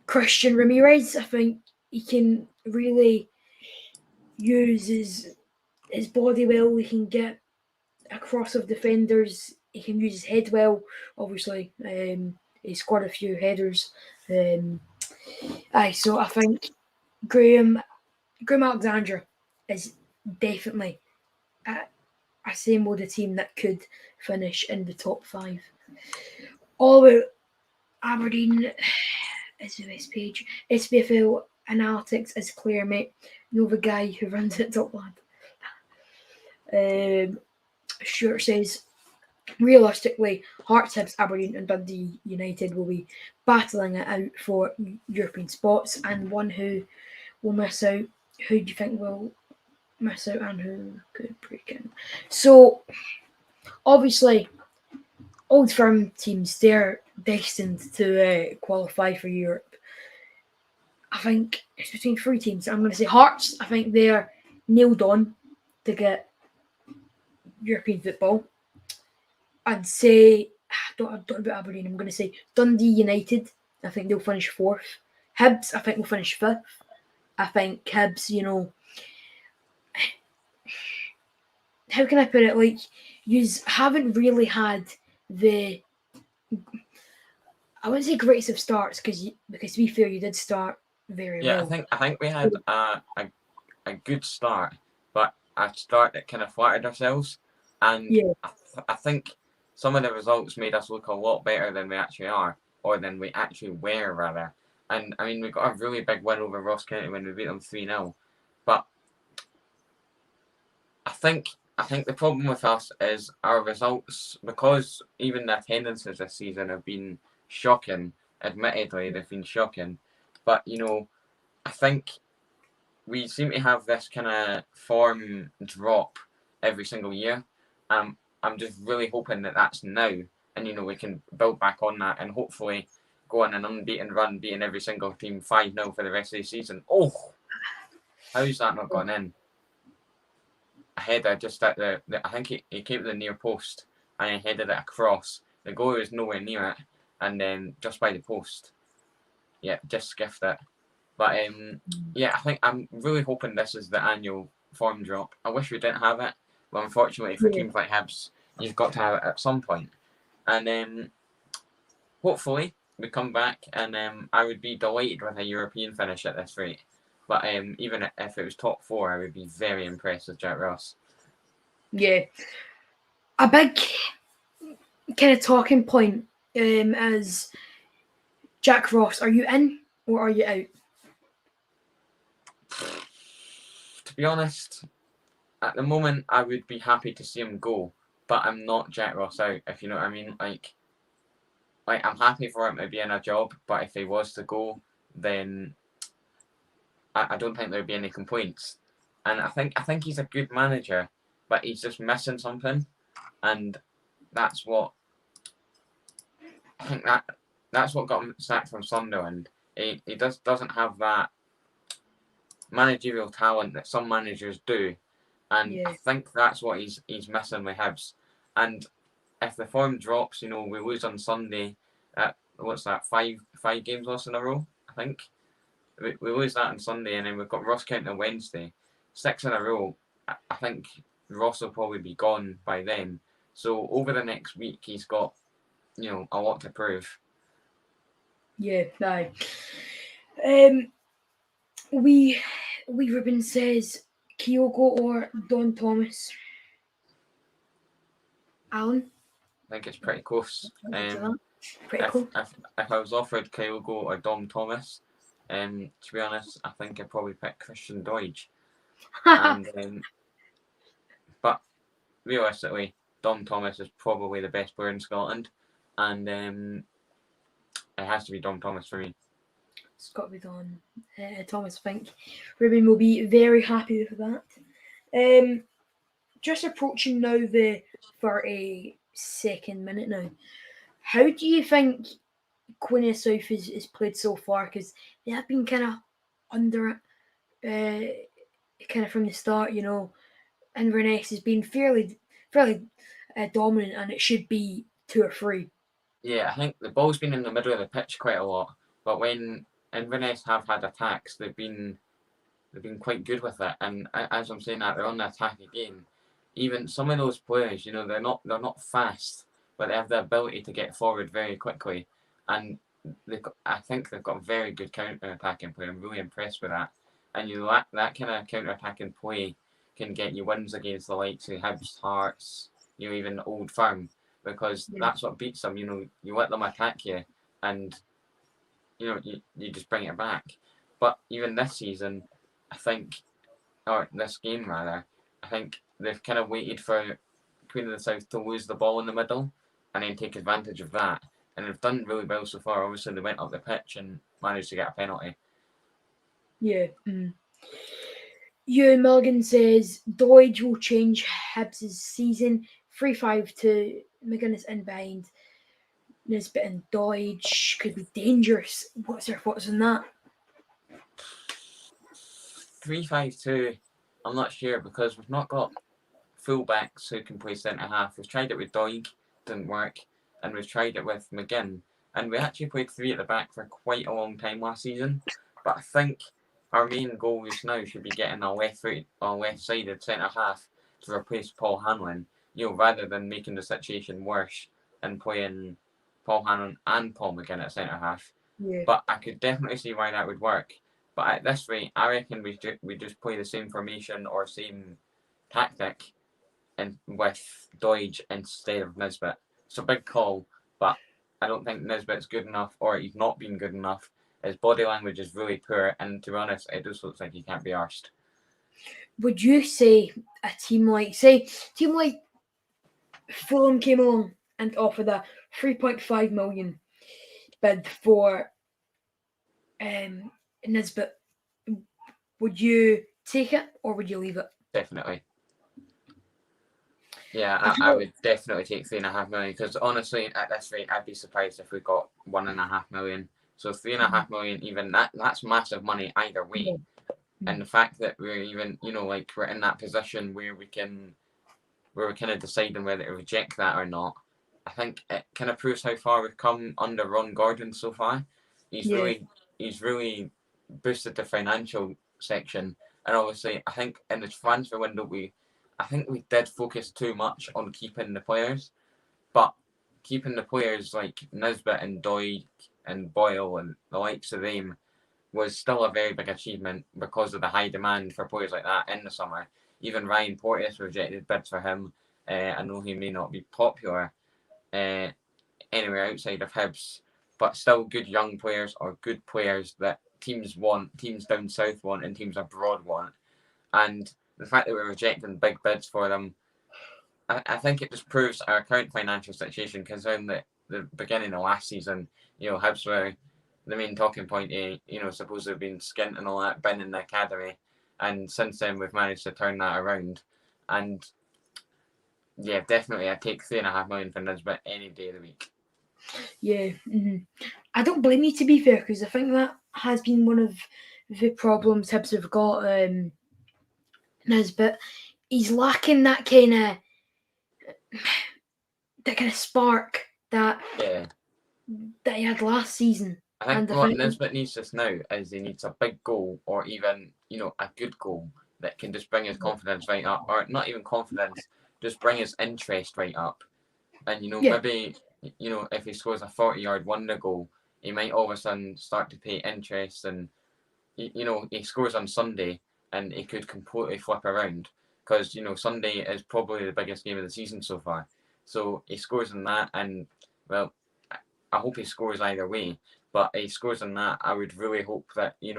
Christian Ramirez. I think he can really use his body well. He can get across of defenders. He can use his head well. Obviously, he scored a few headers. So I think Graham Alexander is definitely assembled a team that could finish in the top 5. All about Aberdeen is the best page. SPFL Analytics is clear, mate. You know the guy who runs it, top lad. Stuart says, realistically, Hearts, Hibs, Aberdeen and Dundee United will be battling it out for European spots, and one who will miss out. Who do you think will miss out and who could break in? So, obviously, Old Firm teams, they're destined to qualify for Europe. I think it's between 3 teams. I'm going to say Hearts. I think they're nailed on to get European football. I'd say, I don't know about Aberdeen. I'm going to say Dundee United. I think they'll finish 4th. Hibs, I think will finish 5th. I think Hibs, how can I put it? Like, you haven't really had the, I wouldn't say greatest of starts because to be fair, you did start very well. I think we had a good start, but a start that kind of flattered ourselves, and I think some of the results made us look a lot better than we actually are, or than we actually were rather. And I mean, we got a really big win over Ross County when we beat them 3-0, but I think the problem with us is our results, because even the attendances this season have been shocking. Admittedly, they've been shocking, but I think we seem to have this kind of form drop every single year. I'm just really hoping that that's now, and we can build back on that, and hopefully go on an unbeaten run, beating every single team 5-0 for the rest of the season. Oh, how's that not gone in? A header just at I think he came to the near post and he headed it across. The goalie was nowhere near it, and then just by the post. Yeah, just skiffed it. But I think I'm really hoping this is the annual form drop. I wish we didn't have it, but unfortunately for teams like Hibs, you've got to have it at some point. And hopefully we come back, and I would be delighted with a European finish at this rate. But even if it was top 4, I would be very impressed with Jack Ross. Yeah. A big kind of talking point is Jack Ross. Are you in or are you out? To be honest, at the moment, I would be happy to see him go, but I'm not Jack Ross out, if you know what I mean. Like I'm happy for him to be in a job, but if he was to go, then I don't think there'd be any complaints. And I think he's a good manager, but he's just missing something, and that's what I think that's what got him sacked from Sunderland. He doesn't have that managerial talent that some managers do, and I think that's what he's missing with Hibs. And if the form drops, we lose on Sunday. What's that? Five games lost in a row, I think. We lose that on Sunday, and then we've got Ross County on Wednesday. 6 in a row. I think Ross will probably be gone by then. So over the next week, he's got, a lot to prove. Yeah, no. We Ruben says Kyogo or Don Thomas. Alan? I think it's pretty close. Pretty cool. If I was offered Kyogo or Dom Thomas, to be honest, I think I'd probably pick Christian Deutsch. But realistically, Dom Thomas is probably the best player in Scotland, and it has to be Dom Thomas for me. It's got to be Don Thomas. I think Ruben will be very happy with that. Just approaching now the 32nd minute now. How do you think Queen of South is played so far? Because they have been kind of under it, kind of from the start. Inverness has been fairly dominant, and it should be 2 or 3. Yeah, I think the ball's been in the middle of the pitch quite a lot, but when Inverness have had attacks, they've been quite good with it. And as I'm saying that, they're on the attack again. Even some of those players, they're not fast, but they have the ability to get forward very quickly. And I think they've got very good counter-attacking play. I'm really impressed with that. And that kind of counter-attacking play can get you wins against the likes of Hibs, Hearts, even Old Firm, because that's what beats them. You let them attack you, and you just bring it back. But even this season, or this game rather, I think they've kind of waited for Queen of the South to lose the ball in the middle and then take advantage of that. And they've done really well so far. Obviously, they went up the pitch and managed to get a penalty. Yeah. Ewan Milligan says Doidge will change Hibs' season. 3-5-2, McGuinness in behind, Nisbet and Doidge could be dangerous. What's your thoughts on that? 3-5-2. I'm not sure because we've not got full-backs who can play centre-half. We've tried it with Doig, didn't work, and we've tried it with McGinn. And we actually played 3 at the back for quite a long time last season. But I think our main goal just now should be getting a left-sided centre-half to replace Paul Hanlon, rather than making the situation worse and playing Paul Hanlon and Paul McGinn at centre-half. Yeah. But I could definitely see why that would work. But at this rate, I reckon we just play the same formation or same tactic and with Doidge instead of Nisbet. It's a big call, but I don't think Nisbet's good enough, or he's not been good enough. His body language is really poor, and to be honest, it just looks like he can't be arsed. Would you say a team like Fulham came along and offered a 3.5 million bid for Nisbet, would you take it or would you leave it? Definitely. Yeah, I would definitely take 3.5 million because honestly, at this rate, I'd be surprised if we got 1.5 million. So 3.5 million, even that's massive money either way. Yeah. And the fact that we're even, we're in that position where we're kind of deciding whether to reject that or not, I think it kind of proves how far we've come under Ron Gordon so far. He's really boosted the financial section, and obviously, I think in the transfer window I think we did focus too much on keeping the players, but keeping the players like Nisbet and Doig and Boyle and the likes of them was still a very big achievement because of the high demand for players like that in the summer. Even Ryan Porteous rejected bids for him. I know he may not be popular anywhere outside of Hibs, but still good young players or good players that teams want, teams down south want, and teams abroad want. And the fact that we're rejecting big bids for them, I think it just proves our current financial situation, considering that the beginning of last season, Hibs were the main talking point, supposed to have been skint and all that, been in the academy. And since then, we've managed to turn that around. And yeah, definitely, I'd take 3.5 million for Nisbet any day of the week. Yeah. Mm-hmm. I don't blame you, to be fair, because I think that has been one of the problems Hibs have got. Nisbet, he's lacking that kind of spark that he had last season. I think what Nisbet needs just now is he needs a big goal, or even a good goal that can just bring his confidence right up, or not even confidence, just bring his interest right up. And maybe if he scores a 40-yard wonder goal, he might all of a sudden start to pay interest, and he scores on Sunday and he could completely flip around because Sunday is probably the biggest game of the season so far. So he scores in that, and well, I hope he scores either way. But he scores in that, I would really hope that he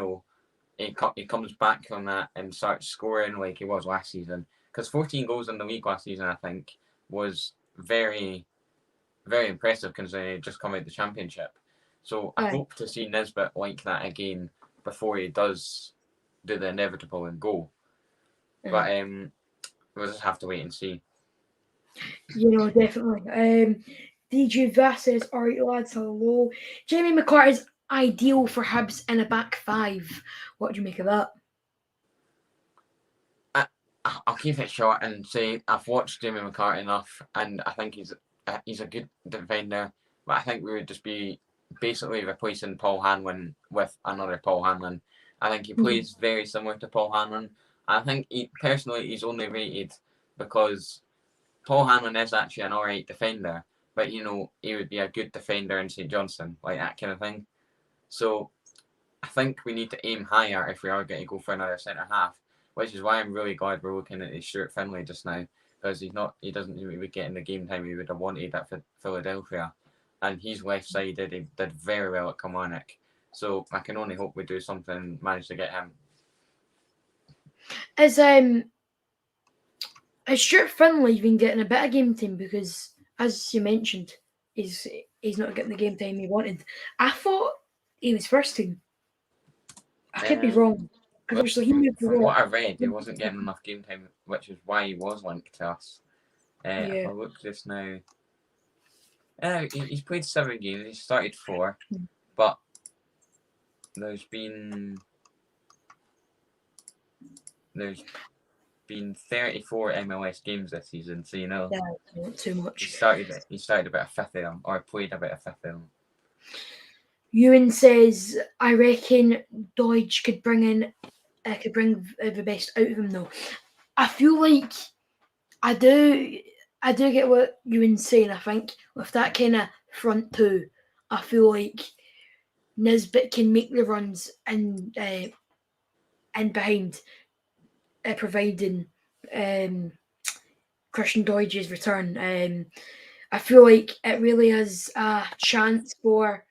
comes back from that and starts scoring like he was last season. Because 14 goals in the league last season, I think, was very, very impressive considering he just come out of the Championship. So I hope to see Nisbet like that again before he does do the inevitable and go. But we'll just have to wait and see. Definitely. DJ Vass says, alright lads, hello. Jamie McCarthy's ideal for Hibs in a back five. What do you make of that? I'll keep it short and say I've watched Jamie McCarthy enough, and I think he's a good defender, but I think we would just be basically replacing Paul Hanlon with another Paul Hanlon. I think he plays very similar to Paul Hanlon. I think personally he's only rated because Paul Hanlon is actually an alright defender, but he would be a good defender in St Johnstone, like that kind of thing. So I think we need to aim higher if we are going to go for another centre half, which is why I'm really glad we're looking at Stuart Finlay just now, because he doesn't really get in the game time he would have wanted at Philadelphia, and he's left-sided. He did very well at Kilmarnock, so I can only hope we do something, manage to get him. Has Stuart Finlay been getting a bit of game time? Because, as you mentioned, he's not getting the game time he wanted. I thought he was first team. I could be wrong. From what I read, he wasn't getting enough game time, which is why he was linked to us. If I look just now, he's played 7 games. He started 4, but there's been 34 MLS games this season, so you know. Yeah, not too much. He started about a fifth of them, or played about a fifth of them. Ewan says, I reckon Doidge could bring the best out of him though. I feel like I do get what Ewan's saying. I think with that kind of front two, I feel like Nisbet can make the runs and behind, providing Christian Doidge's return. I feel like it really is a chance for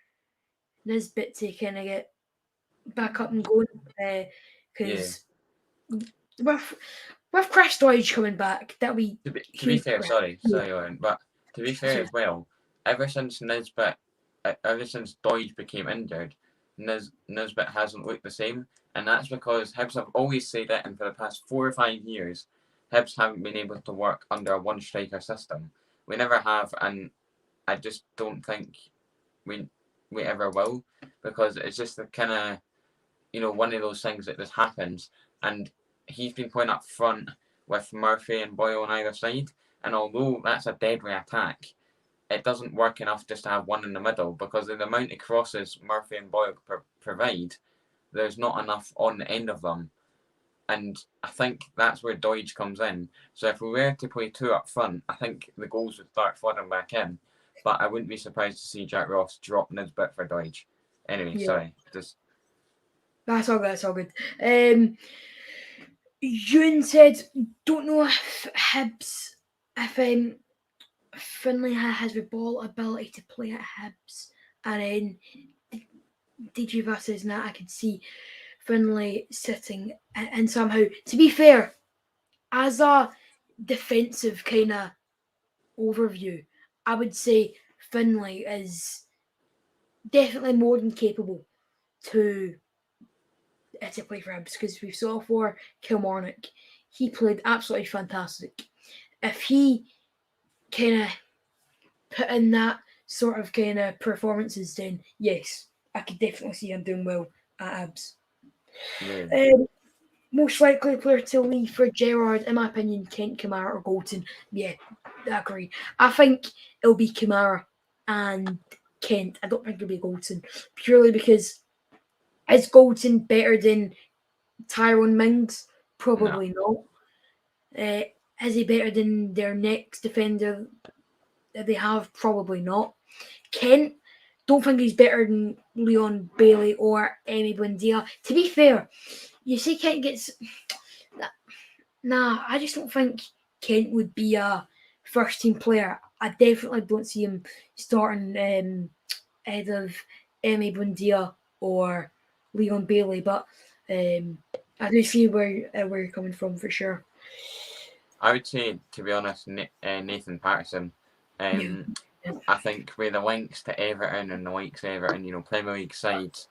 Nisbet to kind of get back up and going, because with Chris Doidge coming back, that'll be to be fair. Sorry, Owen, but to be fair as well, ever since Doidge became injured, Nisbet hasn't looked the same, and that's because Hibs have always said it, and for the past 4 or 5 years, Hibs haven't been able to work under a one striker system. We never have, and I just don't think we ever will, because it's just the kind of, one of those things that just happens. And he's been playing up front with Murphy and Boyle on either side, and although that's a deadly attack, it doesn't work enough just to have one in the middle, because of the amount of crosses Murphy and Boyle provide, there's not enough on the end of them. And I think that's where Doidge comes in. So if we were to play 2 up front, I think the goals would start flooding back in. But I wouldn't be surprised to see Jack Ross drop Nisbet for Doidge. Anyway, sorry. That's all good. Ewan said, don't know if Hibs, Finlay has the ball ability to play at Hibs. And then DJ versus that, I could see Finlay sitting and somehow, to be fair, as a defensive kind of overview, I would say Finlay is definitely more than capable to play for Hibs, because we saw for Kilmarnock, he played absolutely fantastic. If he kind of put in that sort of kind of performances, then yes, I could definitely see him doing well at Hibs. Yeah. Most likely player to leave for Gerrard, in my opinion, Kent, Kamara or Golden. Yeah, I agree. I think it'll be Kamara and Kent. I don't think it'll be Golden, purely because is Golden better than Tyrone Mings? Probably not. Is he better than their next defender that they have? Probably not. Kent, don't think he's better than Leon Bailey or Emi Buendia. To be fair, you say Kent gets... Nah, I just don't think Kent would be a first-team player. I definitely don't see him starting ahead of Emi Buendia or Leon Bailey, but I do see where you're coming from for sure. I would say, to be honest, Nathan Patterson. I think with the links to Everton and the likes of Everton, Premier League sides,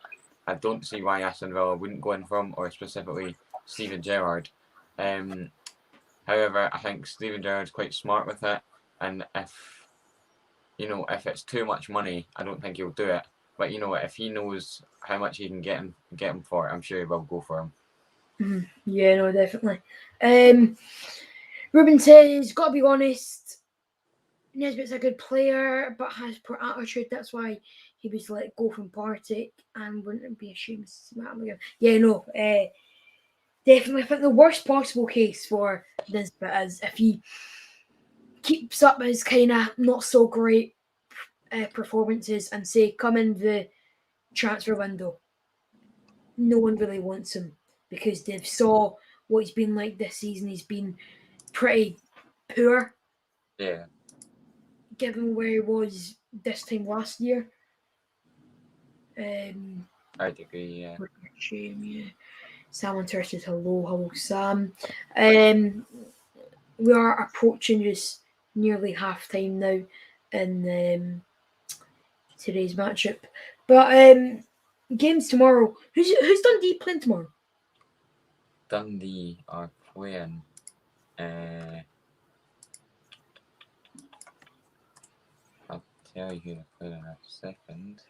I don't see why Aston Villa wouldn't go in for him, or specifically Steven Gerrard. However, I think Steven Gerrard's quite smart with it, and if it's too much money, I don't think he'll do it. But if he knows how much he can get him for, I'm sure he will go for him. Mm-hmm. Yeah, no, definitely. Ruben says, got to be honest, Nisbet's a good player, but has poor attitude. That's why he was let go from Partick, and wouldn't be ashamed to smack him again. Yeah, no, definitely. I think the worst possible case for Nisbet is if he keeps up his kind of not so great performances and say come in the transfer window, no one really wants him because they've saw what he's been like this season. He's been pretty poor. Yeah. Given where he was this time last year. I'd agree, yeah. Shame, yeah. Sam on Twitter says hello, Sam. We are approaching just nearly half time now in today's matchup. But games tomorrow. Who's Dundee playing tomorrow? Dundee are playing. tell you who they played in a second.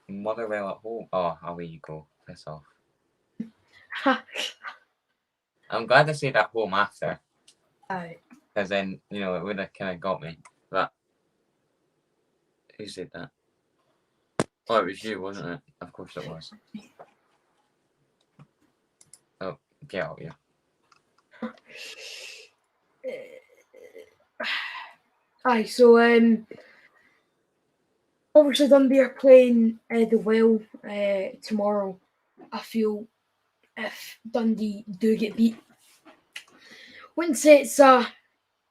Motherwell at home. Oh, away you go. Piss off. I'm glad I said at home after. Aye. Because then, you know, it would have kind of got me. But who said that? Oh, it was you, wasn't it? Of course it was. Oh, get out here. Aye, so obviously Dundee are playing the Well tomorrow. I feel if Dundee do get beat, wouldn't say it's a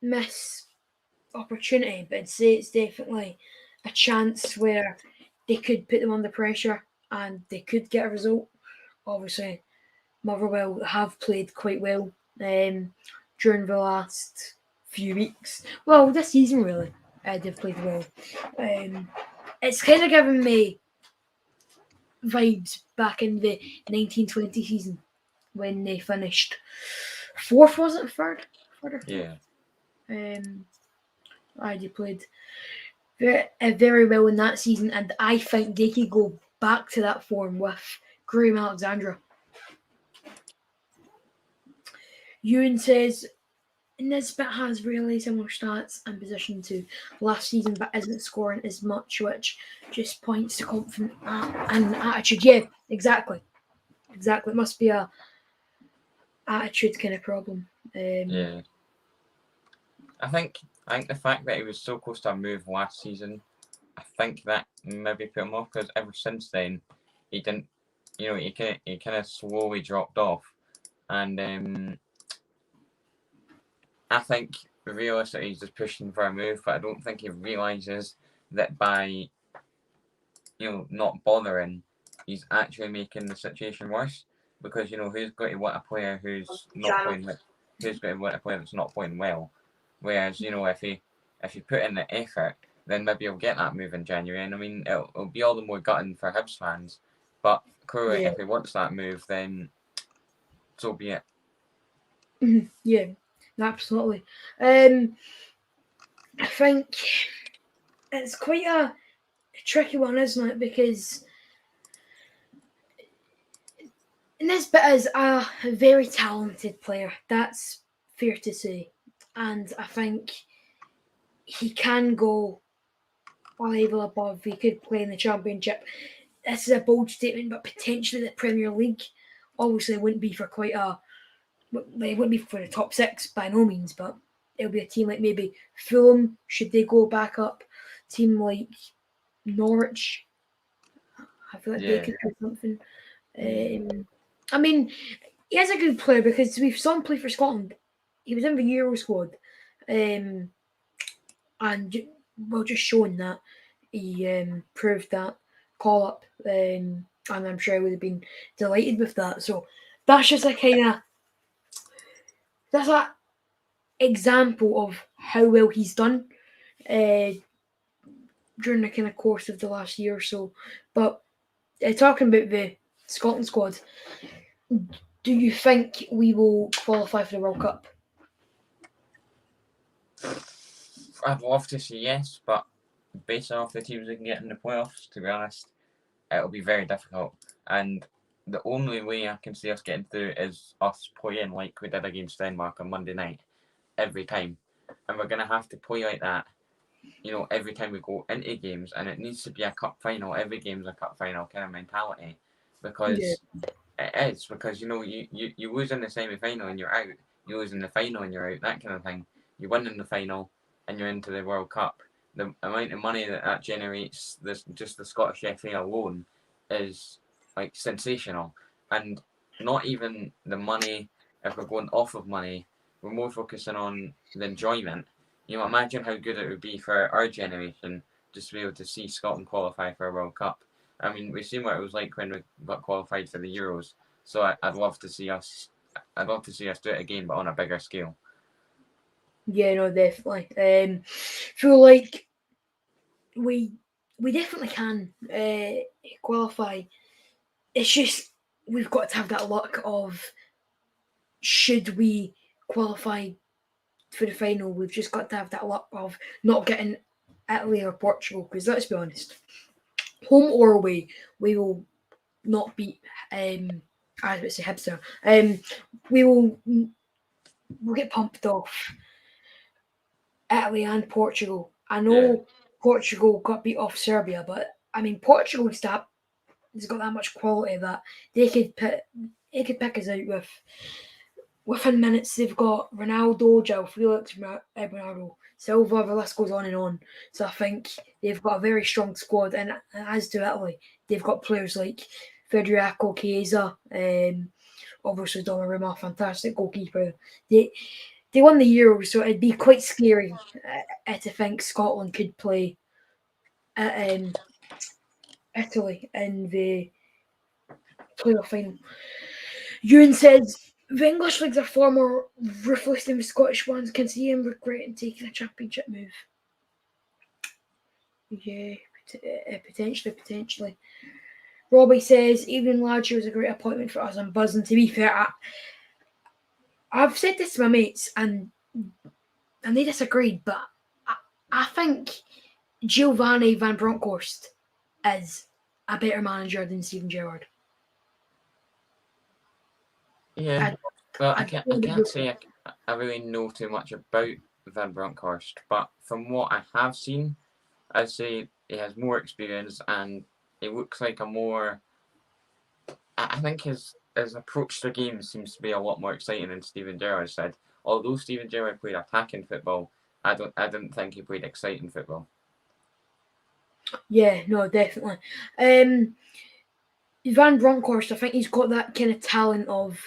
miss opportunity, but I'd say it's definitely a chance where they could put them under pressure and they could get a result. Obviously, Motherwell have played quite well during the last few weeks. Well, this season really, they've played well. It's kind of giving me vibes back in the 1920 season when they finished fourth, was it? Third or fourth? Yeah. They played very well in that season, and I think they could go back to that form with Graham Alexandra. Ewan says Nisbet has really similar stats and position to last season, but isn't scoring as much, which just points to confidence and attitude. Yeah, exactly. It must be a attitude kind of problem. Yeah. I think the fact that he was so close to a move last season, I think that maybe put him off, because ever since then he didn't, you know, he kind of slowly dropped off, and I think realistically he's just pushing for a move, but I don't think he realises that by, you know, not bothering, he's actually making the situation worse, because, you know, who's going to want a player who's not playing, who's going to want a player that's not playing well? Whereas, you know, if you put in the effort, then maybe you'll get that move in January. And I mean, it'll be all the more gutting for Hibs fans. But clearly, if he wants that move, then so be it. Yeah, absolutely. I think it's quite a tricky one, isn't it? Because Nisbet is a very talented player. That's fair to say. And I think he can go a level above. He could play in the Championship. This is a bold statement, but potentially the Premier League. Obviously, it wouldn't be for quite a... It wouldn't be for the top six by no means, but it'll be a team like maybe Fulham, should they go back up. Team like Norwich. I feel like they could do something. I mean, he is a good player because we've saw him play for Scotland. He was in the Euro squad. And well, just showing that he proved that call up. And I'm sure I would have been delighted with that. So that's just a kind of... That's an example of how well he's done during the kind of course of the last year or so. But talking about the Scotland squad, do you think we will qualify for the World Cup? I'd love to say yes, but based off the teams we can get in the playoffs, to be honest, it'll be very difficult. And the only way I can see us getting through is us playing like we did against Denmark on Monday night, every time. And we're going to have to play like that, you know, every time we go into games. And it needs to be a cup final. Every game's a cup final kind of mentality. Because it is. Because, you know, you lose in the semi-final and you're out. You lose in the final and you're out. That kind of thing. You win in the final and you're into the World Cup. The amount of money that generates, just the Scottish FA alone, is like sensational. And not even the money, if we're going off of money, we're more focusing on the enjoyment. You know, imagine how good it would be for our generation just to be able to see Scotland qualify for a World Cup. I mean, we've seen what it was like when we got qualified for the Euros. So I'd love to see us do it again, but on a bigger scale. Yeah, no, definitely. Feel like we definitely can qualify. It's just we've got to have that luck of, should we qualify for the final, we've just got to have that luck of not getting Italy or Portugal, because let's be honest, home or away, we will not beat I would say Hibs. We'll get pumped off Italy and Portugal. I know Portugal got beat off Serbia, but I mean Portugal has got that much quality that they could pick us out within minutes. They've got Ronaldo, João Felix, Bernardo Silva, the list goes on and on. So I think they've got a very strong squad, and as do Italy, they've got players like Federico Chiesa, obviously Donnarumma, fantastic goalkeeper. They won the Euro, so it'd be quite scary to think Scotland could play Italy in the playoff final. Ewan says the English leagues are far more ruthless than the Scottish ones. Can see him regretting taking a championship move. Yeah, potentially. Robbie says, evening lads, was a great appointment for us. I'm buzzing. To be fair, I've said this to my mates and they disagreed, but I think Giovanni Van Bronckhorst is a better manager than Steven Gerrard. Yeah, well, I can't say I really know too much about Van Bronckhorst, but from what I have seen, I'd say he has more experience and he looks like a more. I think his approach to games seems to be a lot more exciting than Steven Gerrard said. Although Steven Gerrard played attacking football, I didn't think he played exciting football. Yeah, no, definitely. Van Bronckhorst, I think he's got that kind of talent of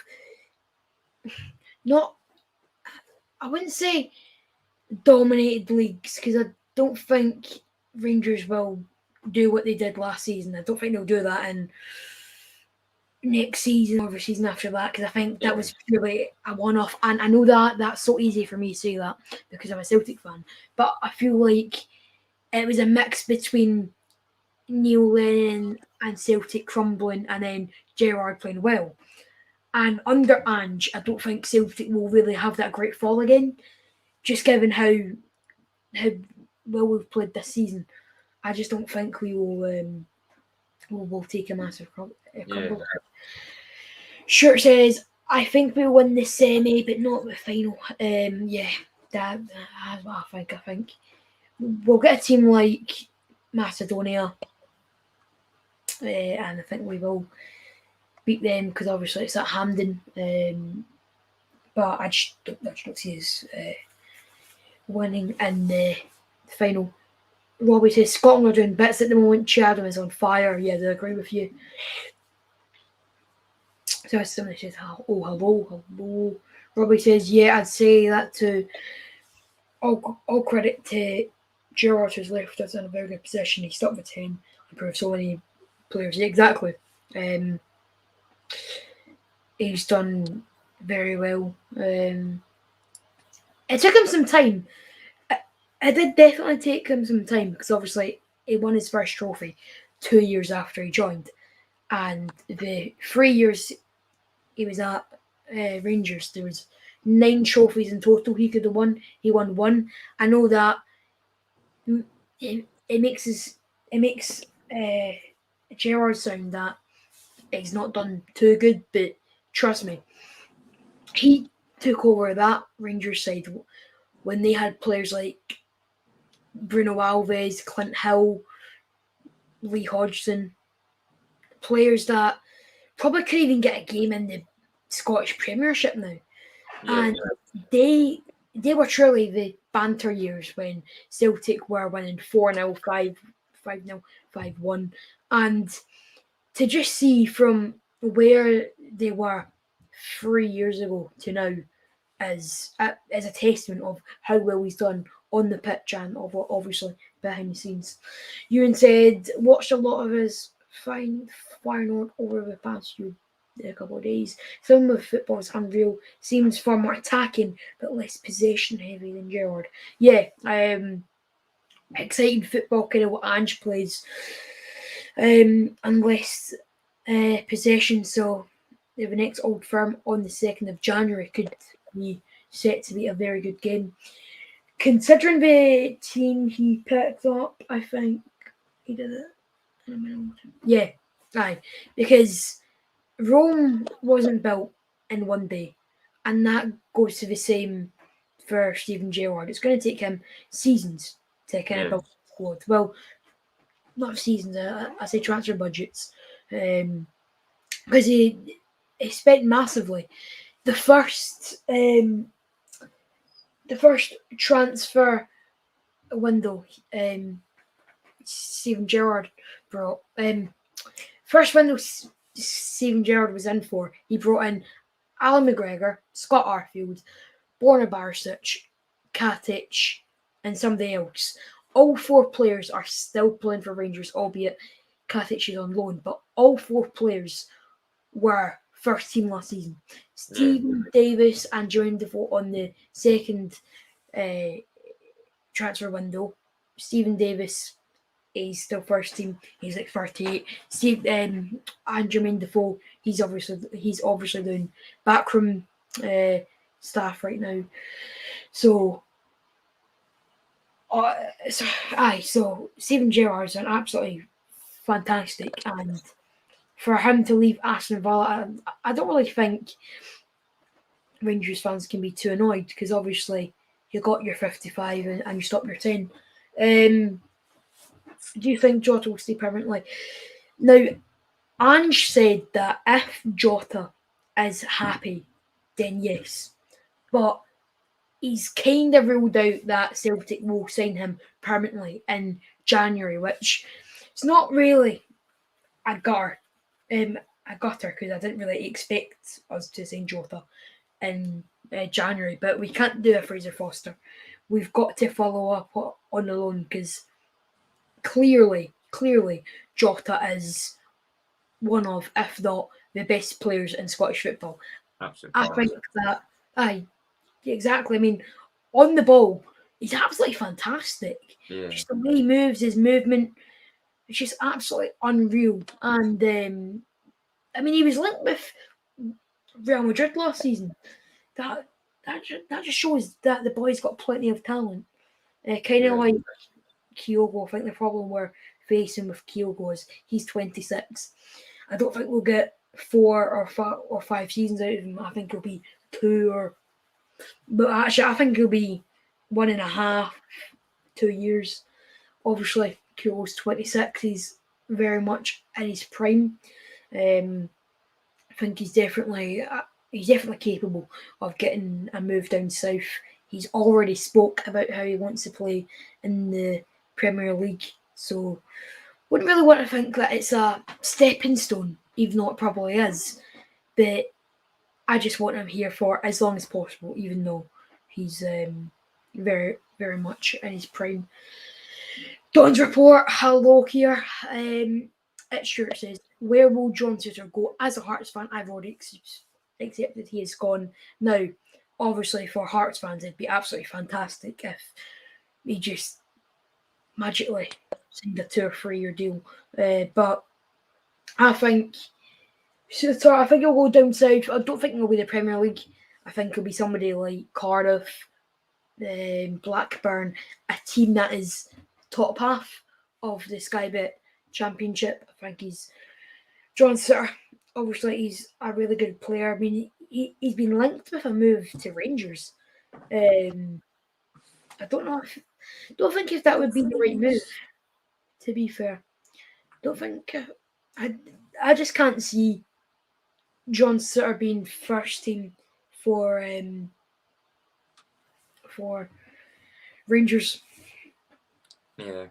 not. I wouldn't say dominated leagues, because I don't think Rangers will do what they did last season. I don't think they'll do that in next season or the season after that, because I think that was purely a one-off. And I know that that's so easy for me to say that because I'm a Celtic fan, but I feel like it was a mix between Neil Lennon and Celtic crumbling and then Gerrard playing well. And under Ange, I don't think Celtic will really have that great fall again, just given how well we've played this season. I just don't think we will take a massive crumble. Shirt says, I think we'll win the semi, but not the final. That's what I think. I think we'll get a team like Macedonia, and I think we will beat them because obviously it's at Hampden. But I just don't see us winning in the final. Robbie says Scotland are doing bits at the moment. Chatham is on fire. Yeah, I agree with you. So somebody says, oh, hello. Robbie says, yeah, I'd say that too. All credit to Gerrard, who's left us in a very good position. He stuck with 10, improved so many players. Yeah, exactly. He's done very well. It took him some time. It did definitely take him some time because obviously he won his first trophy 2 years after he joined. And the 3 years he was at Rangers, there was 9 trophies in total he could have won. He won 1. I know that it makes Gerrard sound that he's not done too good, but trust me, he took over that Rangers side when they had players like Bruno Alves, Clint Hill, Lee Hodgson, players that probably couldn't even get a game in the Scottish Premiership now. Yeah, and they were truly the banter years when Celtic were winning 4-0, 5-0, 5-1. And to just see from where they were 3 years ago to now is a testament of how well he's done on the pitch and obviously behind the scenes. Ewan said, watched a lot of his fine firing over the past couple of days. Some of the football is unreal. Seems far more attacking but less possession heavy than Gerrard. Yeah, exciting football, kind of what Ange plays, and less possession. So the next Old Firm on the 2nd of January could be set to be a very good game. Considering the team he picked up, I think he did it. Yeah, aye. Because Rome wasn't built in one day, and that goes to the same for Steven Gerrard. It's going to take him seasons to kind of build a squad. Well, not seasons, I say transfer budgets. Because he spent massively. The first transfer window Steven Gerrard brought first window Steven Gerrard was in for, he brought in Alan McGregor, Scott Arfield, Borna Barisic, Katic, and somebody else. All 4 players are still playing for Rangers, albeit Katic is on loan, but all 4 players were first team last season. Stephen Davis and Joanne Defoe on the second transfer window. Stephen Davis is still first team. He's like 38. And Jermaine Defoe, he's obviously doing backroom staff right now. So Steven Gerrard's an absolutely fantastic, and for him to leave Aston Villa, I don't really think Rangers fans can be too annoyed, because obviously you got your 55 and you stop your 10. Do you think Jota will stay permanently? Now, Ange said that if Jota is happy, then yes. But he's kind of ruled out that Celtic will sign him permanently in January, which is not really a gutter, because I didn't really expect us to sign Jota in January. But we can't do a Fraser Foster. We've got to follow up on the loan, because clearly Jota is one of, if not the best players in Scottish football. Absolutely. I think that, exactly. I mean, on the ball, he's absolutely fantastic. Yeah. Just the way he moves, his movement, it's just absolutely unreal. And I mean, he was linked with Real Madrid last season. That just shows that the boy's got plenty of talent. Kind of like Kyogo. I think the problem we're facing with Kyogo is he's 26. I don't think we'll get 4 or 5 seasons out of him. I think it'll be 2 but actually I think it'll be 1.5, 2 years. Obviously, Kyogo's 26. He's very much in his prime. I think he's definitely capable of getting a move down south. He's already spoke about how he wants to play in the Premier League, so wouldn't really want to think that it's a stepping stone, even though it probably is. But I just want him here for as long as possible, even though he's very, very much in his prime. Don's report, hello here. It sure says, where will John Souttar go? As a Hearts fan, I've already accepted he is gone. Now, obviously for Hearts fans, it'd be absolutely fantastic if he just magically signed a 2 or 3 year deal. But I think he'll go down south. I don't think he'll be the Premier League. I think he'll be somebody like Cardiff, Blackburn, a team that is top half of the Sky Bet Championship. I think he's John Souttar. Obviously, he's a really good player. I mean, he's been linked with a move to Rangers. I don't think if that would be the right move, to be fair. Don't think. I just can't see John Souttar being first team for Rangers. Yeah.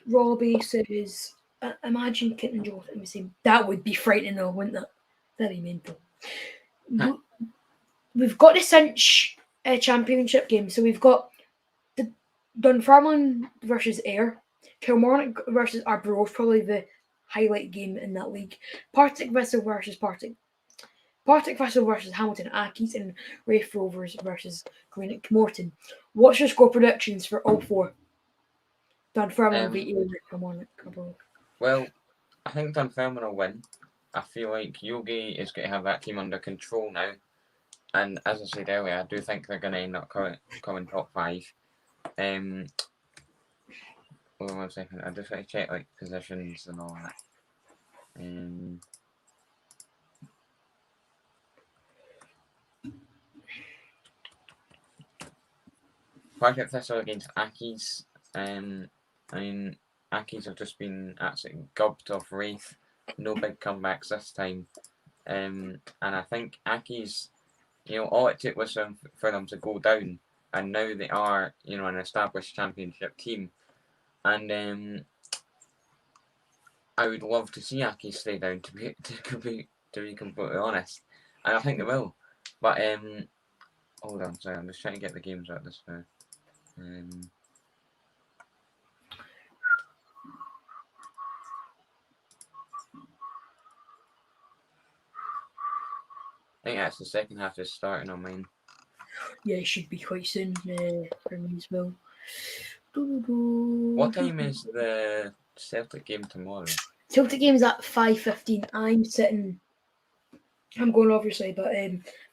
Robbie says, imagine Kit and Jota in the same. That would be frightening though, wouldn't it? Very mental. We've got the cinch championship game. So we've got the Dunfermline versus Ayr, Kilmarnock versus Arbroath, probably the highlight game in that league. Partick Thistle versus Partick Thistle versus Hamilton Accies, and Raith Rovers versus Greenock Morton. What's your score predictions for all 4? Dunfermline beat Ayr, Kilmarnock, Arbroath. Well, I think Dunfermline will win. I feel like Yogi is going to have that team under control now. and as I said earlier, I do think they're going to end up coming top 5. Hold on 1 second. I just want to check like positions and all that. Falkirk Thistle against Accies. I mean, Accies have just been absolutely gubbed off Wraith. No big comebacks this time. And I think Accies, all it took was for them to go down, and now they are, an established championship team. And I would love to see Accies stay down, to be completely honest, and I think they will. But hold on, sorry, I'm just trying to get the games out this now. I think that's the second half is starting on mine. Yeah, it should be quite soon for me as well. What time is the Celtic game tomorrow? Celtic game's at 5:15. I'm going obviously, but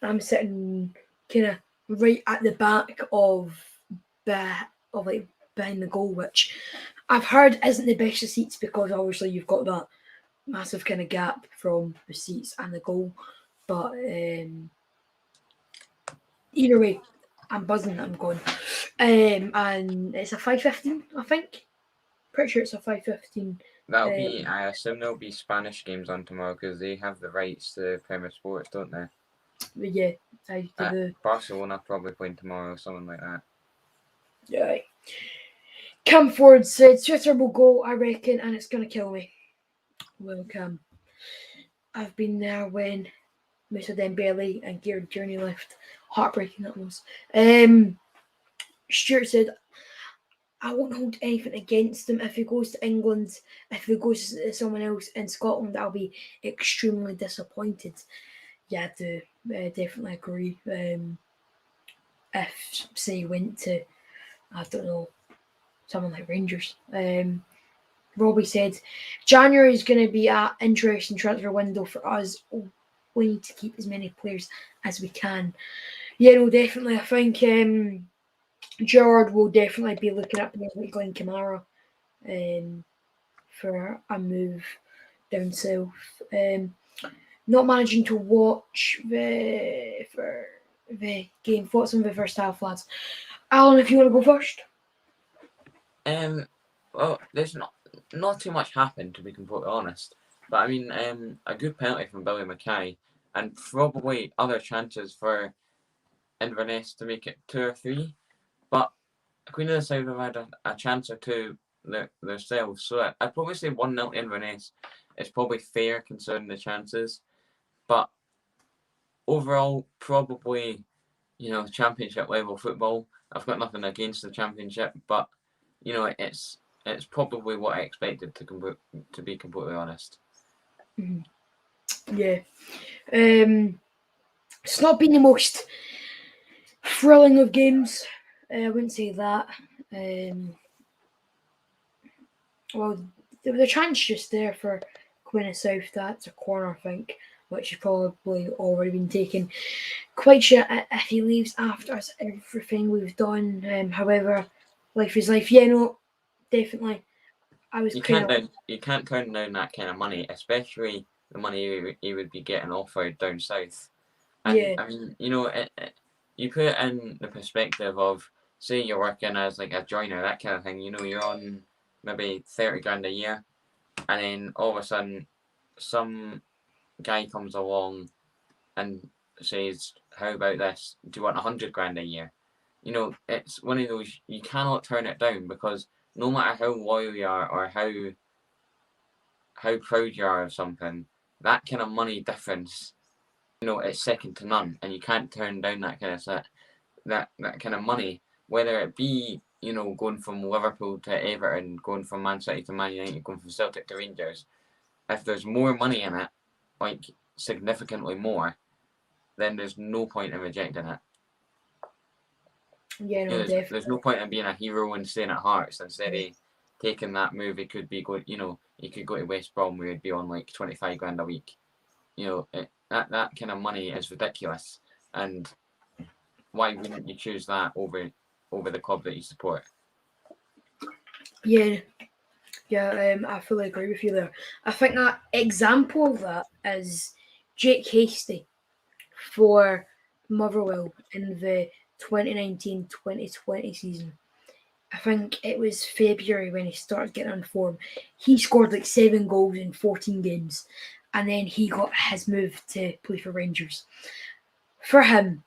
I'm sitting kind of right at the back of like behind the goal, which I've heard isn't the best of seats because obviously you've got that massive kind of gap from the seats and the goal. But either way, I'm buzzing that I'm going. And it's a 5:15, I think. Pretty sure it's a 5:15. That'll be. I assume there'll be Spanish games on tomorrow because they have the rights to Premier Sports, don't they? Yeah, I do. Barcelona probably playing tomorrow, something like that. Yeah. Cam Ford said Twitter will go, I reckon, and it's gonna kill me. Well, Cam, I've been there when Moussa Dembele and Gerrard Journey left. Heartbreaking that was. Stuart said, I won't hold anything against him if he goes to England. If he goes to someone else in Scotland, I'll be extremely disappointed. Yeah, I do definitely agree. If, say, he went to, I don't know, someone like Rangers. Robbie said, January is going to be an interesting transfer window for us. We need to keep as many players as we can. Yeah, no, definitely. I think Gerrard will definitely be looking at players like Glenn Kamara for a move down south. Not managing to watch the game. Thoughts on the first half, lads? Alan, if you want to go first. Well, there's not too much happened, to be completely honest. But I mean, a good penalty from Billy Mackay, and probably other chances for Inverness to make it 2 or 3. But Queen of the South have had a chance or two themselves. So I'd probably say 1-0 Inverness is probably fair considering the chances. But overall, probably, championship level football. I've got nothing against the championship, but it's probably what I expected to be completely honest. Mm-hmm. Yeah. It's not been the most thrilling of games. I wouldn't say that. Well, there was a chance just there for Queen of South. That's a corner, I think, which has probably already been taken. Quite sure if he leaves after everything we've done. However, life is life. Yeah, no, definitely. You can't turn down that kind of money, especially the money you would be getting offered down south. And yeah. I mean, you put it in the perspective of, say you're working as like a joiner, that kind of thing. You're on maybe 30 grand a year, and then all of a sudden, some guy comes along and says, "How about this? Do you want 100 grand a year?" It's one of those you cannot turn it down because no matter how loyal you are or how proud you are of something, that kind of money difference, it's second to none, and you can't turn down that kind of that kind of money, whether it be going from Liverpool to Everton, going from Man City to Man United, going from Celtic to Rangers. If there's more money in it, like significantly more, then there's no point in rejecting it. Yeah, no, definitely. There's no point in being a hero and staying at Hearts instead of taking that move. It could be going, you could go to West Brom where you'd be on like 25 grand a week. That kind of money is ridiculous. and why wouldn't you choose that over the club that you support? Yeah, I fully agree with you there. I think that example of that is Jake Hasty for Motherwell in the 2019-2020 season. I think it was February when he started getting on form. He scored like 7 goals in 14 games, and then he got his move to play for Rangers. For him,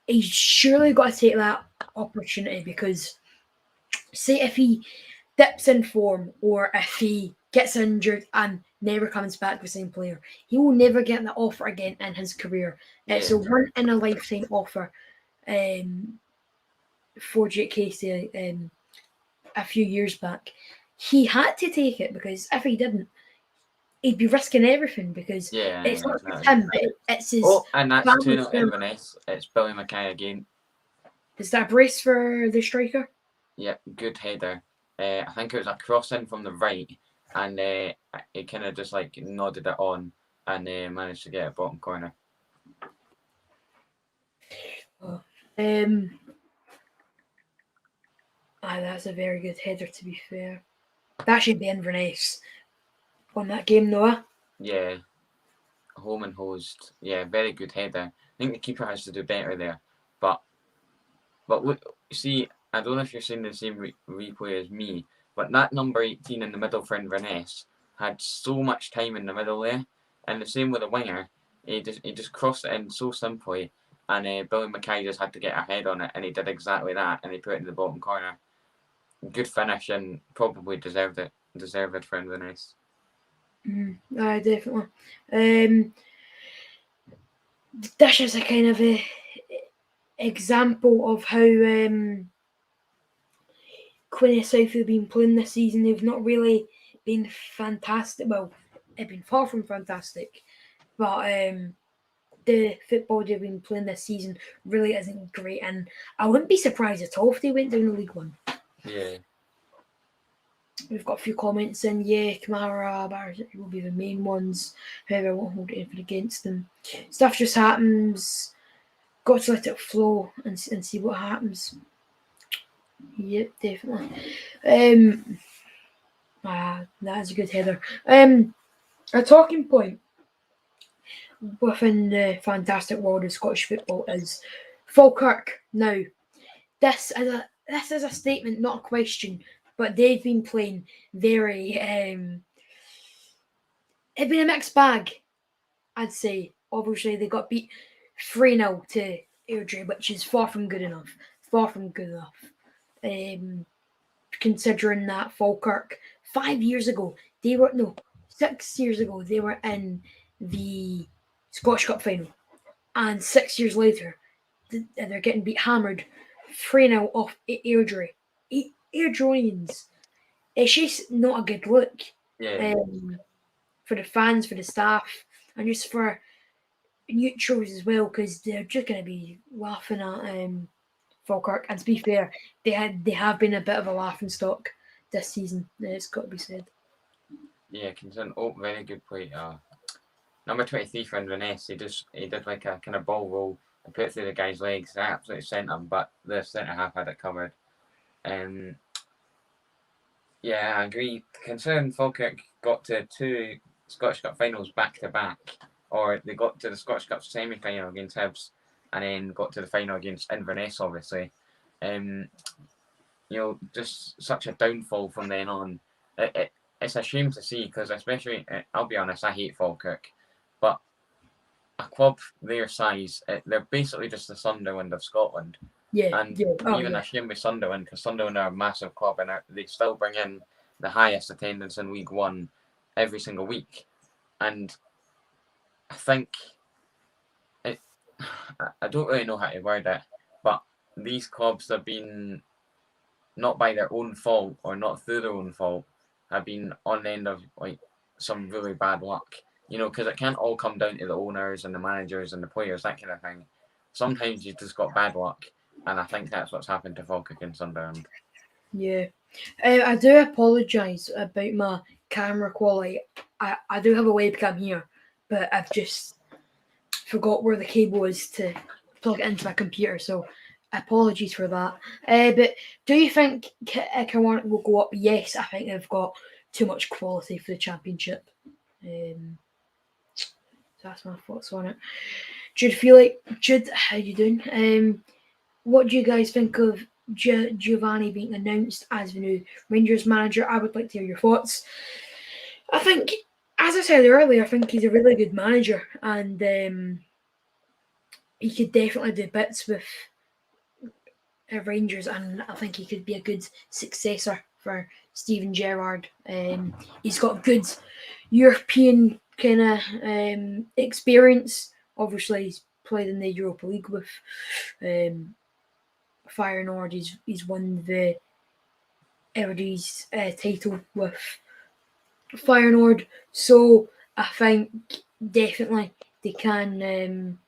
he's surely got to take that opportunity, because say if he dips in form or if he gets injured and never comes back the same player, he will never get that offer again in his career. It's a one in a lifetime offer for Jake Casey a few years back. He had to take it, because if he didn't, he'd be risking everything, because it's not just him, but it's his. Oh, and that's 2-0 Inverness. It's Billy Mackay again. Is that a brace for the striker? Yeah, good header. I think it was a cross in from the right, and he kind of just like nodded it on and managed to get a bottom corner. Oh. That's a very good header, to be fair. That should be Inverness on that game, Noah. Yeah, home and hosed. Yeah, very good header. I think the keeper has to do better there. But look, see, I don't know if you're seeing the same replay as me, but that number 18 in the middle for Inverness had so much time in the middle there, and the same with the winger. He just crossed it in so simply, and Billy Mackay just had to get a head on it, and he did exactly that, and he put it in the bottom corner. Good finish, and probably deserved it for Inverness. Definitely. This is a kind of a example of how Queen of South have been playing this season. They've not really been fantastic. Well, they've been far from fantastic, but the football they've been playing this season really isn't great, and I wouldn't be surprised at all if they went down to League One. Yeah. We've got a few comments in. Yeah, Kamara, Barrett will be the main ones. However, I won't hold anything against them. Stuff just happens. Got to let it flow and see what happens. Yep, definitely. That's a good header. A talking point within the fantastic world of Scottish football is Falkirk. Now, this is a statement, not a question, but they've been playing very. It's been a mixed bag, I'd say. Obviously, they got beat 3-0 to Airdrie, which is far from good enough. Considering that Falkirk 6 years ago, they were in the Scottish Cup final, and 6 years later, they're getting hammered 3-0 off Airdrie. Airdronians. It's just not a good look. Yeah. For the fans, for the staff, and just for neutrals as well, because they're just going to be laughing at Falkirk. And to be fair, they have been a bit of a laughing stock this season. It's got to be said. Yeah, very good play. Number 23 for Inverness, he did like a kind of ball roll and put it through the guy's legs. They absolutely sent him, but the centre half had it covered. Yeah, I agree. Considering Falkirk got to 2 Scottish Cup finals back to back, or they got to the Scottish Cup semi-final against Hibs, and then got to the final against Inverness, obviously. Just such a downfall from then on. It's a shame to see, because especially, I'll be honest, I hate Falkirk, but a club their size, they're basically just the Sunderland of Scotland. Yeah, and a shame with Sunderland, because Sunderland are a massive club, and they still bring in the highest attendance in League One every single week. And I think I don't really know how to word it, but these clubs have been, not by their own fault or not through their own fault, have been on the end of like some really bad luck. Because it can't all come down to the owners and the managers and the players, that kind of thing. Sometimes you've just got bad luck, and I think that's what's happened to Falkirk and Sunderland. Yeah. I do apologise about my camera quality. I do have a webcam here, but forgot where the cable is to plug it into my computer, so apologies for that. But do you think Kilmarnock will go up? Yes, I think they've got too much quality for the Championship. So that's my thoughts on it. Jude, how you doing? What do you guys think of Giovanni being announced as the new Rangers manager? I would like to hear your thoughts. I think, as I said earlier, I think he's a really good manager, and he could definitely do bits with Rangers, and I think he could be a good successor for Steven Gerrard. He's got good European kind of experience. Obviously, he's played in the Europa League with Feyenoord. He's won the Eredivisie title with Feyenoord. So I think definitely they can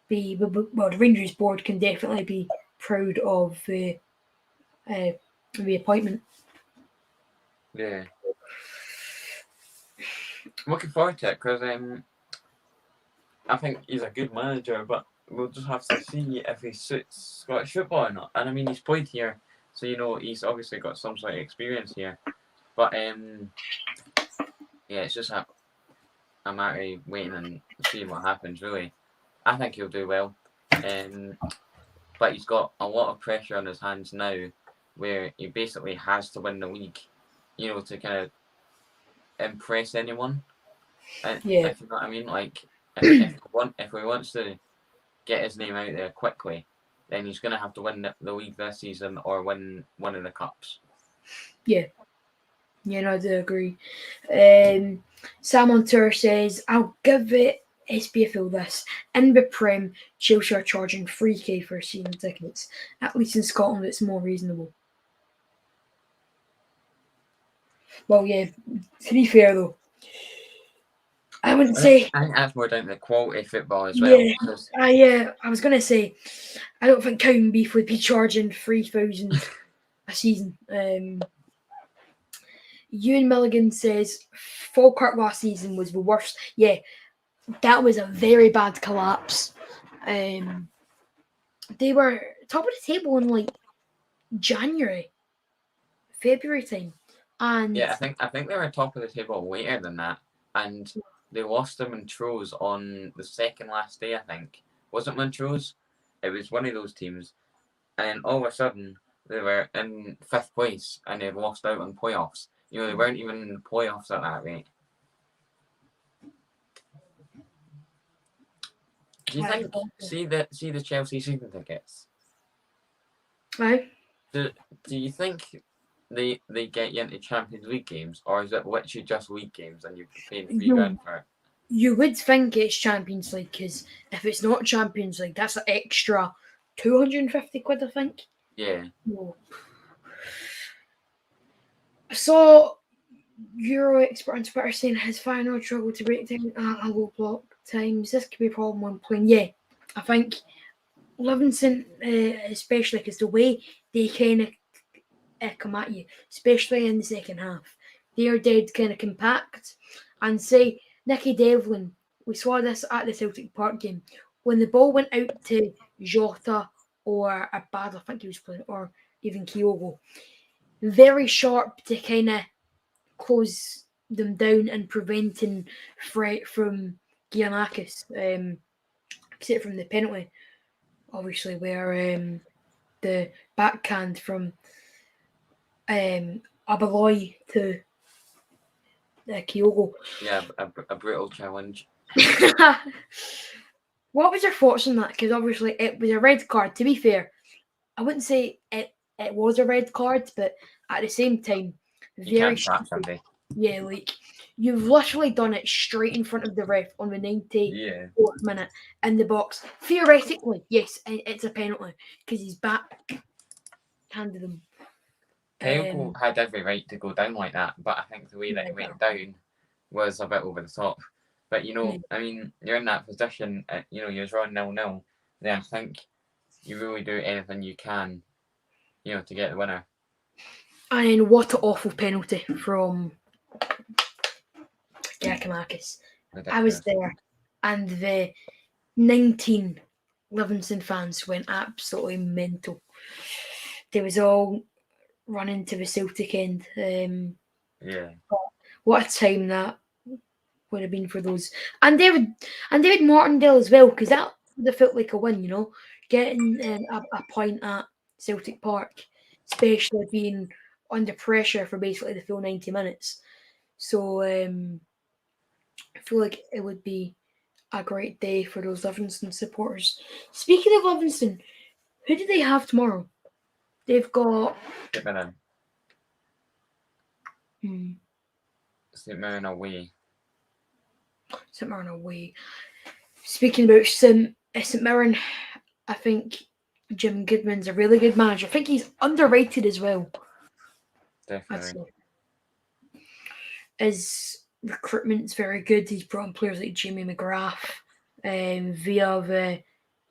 be. Well, the Rangers board can definitely be proud of the appointment. Yeah. Looking forward to it because I think he's a good manager, but we'll just have to see if he suits Scottish football or not. And I mean, he's played here, so he's obviously got some sort of experience here. But yeah, it's just a matter of waiting and seeing what happens. Really, I think he'll do well. But he's got a lot of pressure on his hands now, where he basically has to win the league, to kind of impress anyone. And Yeah. if you know what I mean, like if he wants to get his name out there quickly, then he's going to have to win the league this season or win one of the cups. Yeah. Yeah, no, I do agree. Sam on tour says, I'll give it SPFL this. In the Prem, Chelsea are charging 3k for season tickets. At least in Scotland, it's more reasonable. Well, yeah, to be fair though, I wouldn't say. I think that's more down to the quality of football as well. Yeah, I was going to say, I don't think Cow and Beef would be charging 3,000 a season. Ewan Milligan says, Falkirk last season was the worst. Yeah, that was a very bad collapse. They were top of the table in like January, February time. And yeah, I think they were top of the table later than that. And they lost to Montrose on the second last day, I think. Was it Montrose? It was one of those teams. And then all of a sudden, they were in 5th place and they lost out on playoffs. They weren't even in the playoffs at that rate. Do you think, see the Chelsea season tickets? Right. Do you think they get you into Champions League games, or is it literally just league games and you're paying £3 for it? You would think it's Champions League, because if it's not Champions League, that's an extra 250 quid, I think. Yeah. Whoa. So, Euro expert on Twitter saying his final struggle to break down low block times. This could be a problem when playing. Yeah, I think Livingston, especially because the way they kind of come at you, especially in the second half, they are dead kind of compact. And say Nicky Devlin, we saw this at the Celtic Park game, when the ball went out to Jota or Abad, I think he was playing, or even Kyogo, very sharp to kind of close them down and preventing threat from Giannakis, except from the penalty, obviously, where the backhand from Abaloy to Kyogo. Yeah, a brutal challenge. What was your thoughts on that? Because obviously it was a red card. To be fair, I wouldn't say it was a red card, but at the same time, very stupid. Yeah, like you've literally done it straight in front of the ref on the 94th minute in the box. Theoretically, yes, it's a penalty because he's backhanded him. Kyogo had every right to go down like that, but I think the way that he went down was a bit over the top. But I mean, you're in that position. You're drawing 0-0. Then I think you really do anything you can, to get the winner. And then what an awful penalty from Giannakis. I was there. and the 19 Livingston fans went absolutely mental. They was all running to the Celtic end. Yeah. What a time that would have been for those. And David Martindale as well, because that would have felt like a win, getting a point at Celtic Park, especially being under pressure for basically the full 90 minutes. So I feel like it would be a great day for those Livingston supporters. Speaking of Livingston, who do they have tomorrow? They've got St Mirren away. St Mirren away. Speaking about St Mirren, I think Jim Goodman's a really good manager. I think he's underrated as well. Definitely. His recruitment's very good. He's brought in players like Jamie McGrath via the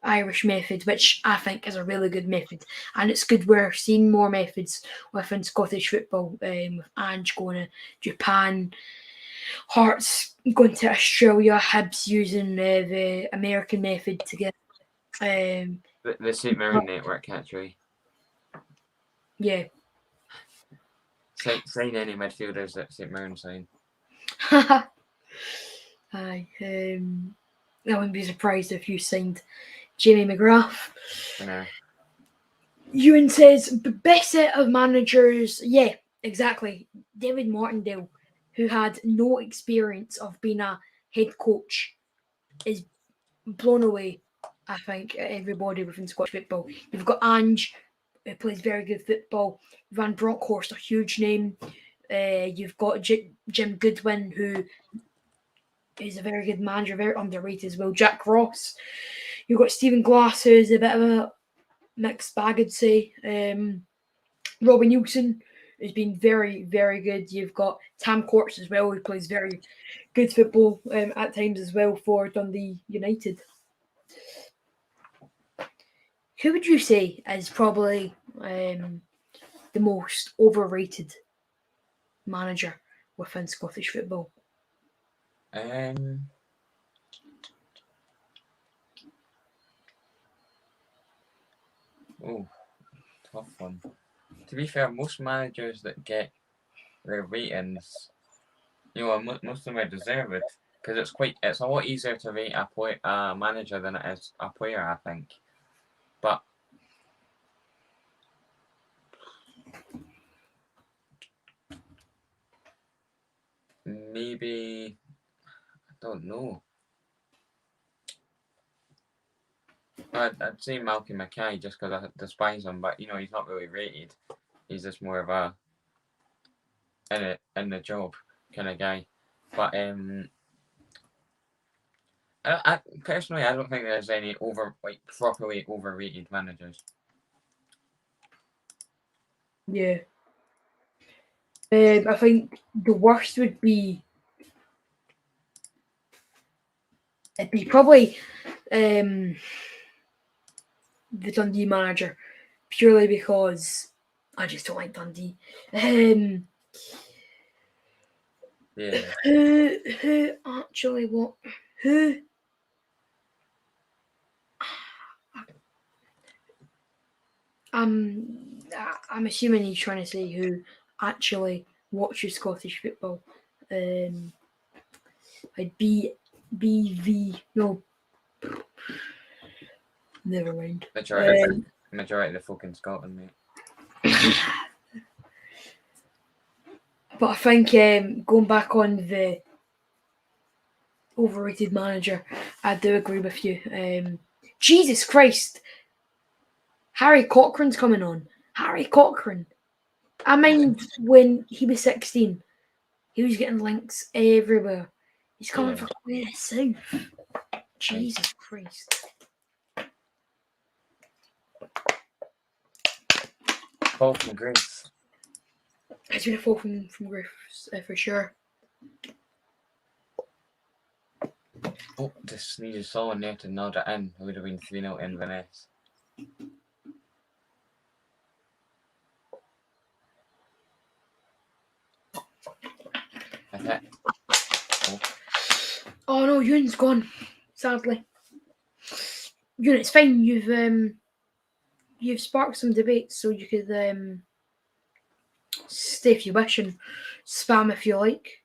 Irish method, which I think is a really good method. And it's good we're seeing more methods within Scottish football, with Ange going to Japan, Hearts going to Australia, Hibs using the American method to get the St Mirren network, actually. Yeah. Sign any midfielders that St Mirren sign. Aye. I wouldn't be surprised if you signed Jamie McGrath. I know. Ewan says, best set of managers. Yeah, exactly. David Martindale, who had no experience of being a head coach, is blown away, I think, at everybody within Scottish football. You've got Ange, who plays very good football. Van Bronckhorst, a huge name. You've got Jim Goodwin, who is a very good manager, very underrated as well. Jack Ross. You've got Stephen Glass, who's a bit of a mixed bag, I'd say. Robbie Nielsen has been very, very good. You've got Tam Courts as well, who plays very good football at times as well for Dundee United. Who would you say is probably the most overrated manager within Scottish football? Oh, tough one. To be fair, most managers that get their ratings, most of them are deserved, because it's a lot easier to rate a manager than it is a player, I think. But maybe, I don't know. I'd say Malcolm Mackay just because I despise him, but he's not really rated. He's just more of a in the job kind of guy. But I personally, I don't think there's any properly overrated managers. Yeah. I think the worst would be it'd be probably the Dundee manager, purely because I just don't like Dundee. Yeah. Who actually what? Who? I'm assuming he's trying to say who actually watches Scottish football. I'd be no. Never mind. Majority of the folk in Scotland, mate. But I think going back on the overrated manager, I do agree with you. Jesus Christ, Harry Cochrane's coming on. Harry Cochrane. I mind when he was 16, he was getting links everywhere. He's coming from the south. Jesus Christ. Fall from grace. It's been a fall from grace for sure. Oh, just needed someone there to nod it in. It would have been 3-0 Inverness. That's it. Oh no, Ewan's gone. sadly. You know, it's fine. You've sparked some debate, so you could stay if you wish and spam if you like.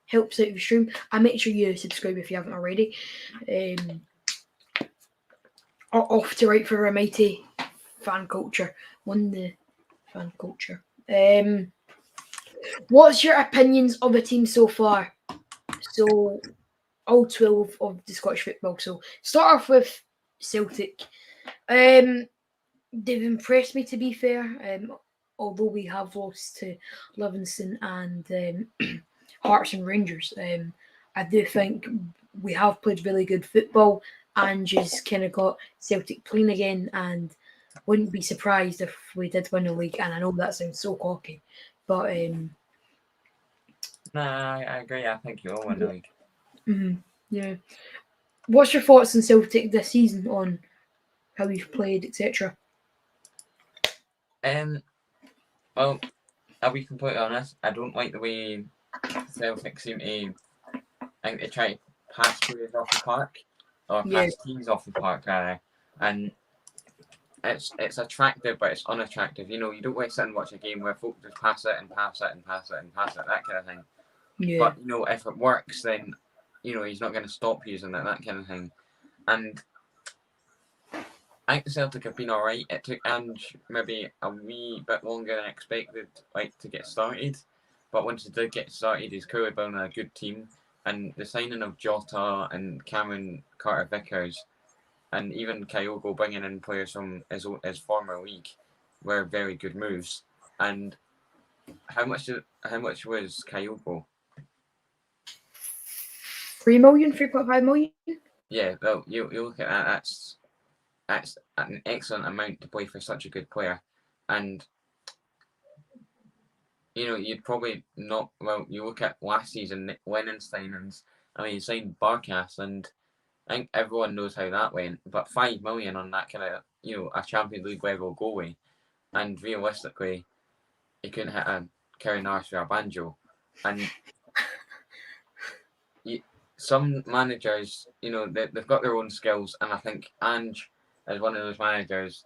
Helps out the stream. And make sure you subscribe if you haven't already. Off to write for a mighty fan culture. Won the fan culture. What's your opinions of the team so far? So, all 12 of the Scottish football. So, start off with Celtic. They've impressed me, to be fair. Although we have lost to Livingston and Hearts and Rangers, I do think we have played really good football and just kind of got Celtic playing again, and wouldn't be surprised if we did win the league. And I know that sounds so cocky, but Nah, I agree. I think you all win the league. Yeah. What's your thoughts on Celtic this season, on how we've played, etc.? Well, I'll be completely honest. I don't like the way Celtic seem to. I think they try to pass players off the park, or pass teams off the park, rather. And it's attractive, but it's unattractive. You know, you don't want to sit and watch a game where folk just pass it and pass it and pass it and pass it, that kind of thing. Yeah. But you know, if it works, then you know he's not going to stop using it, that kind of thing. And I think the Celtic have been alright. It took Ange maybe a wee bit longer than expected, like, to get started. But once he did get started, he's clearly building a good team. And the signing of Jota and Cameron Carter-Vickers, and even Kyogo bringing in players from his former league, were very good moves. And how much was Kyogo? 3 million, 3.5 million? Yeah, well, you look at that, that's an excellent amount to play for such a good player. And you know, you'd probably not. Well, you look at last season, Lennon signings. I mean, he signed Barkas, and I think everyone knows how that went. But 5 million on that kind of, you know, a Champions League level goalie, and realistically, he couldn't hit a Karen Arse or a banjo. And some managers, you know, they've got their own skills, and I think Ange is one of those managers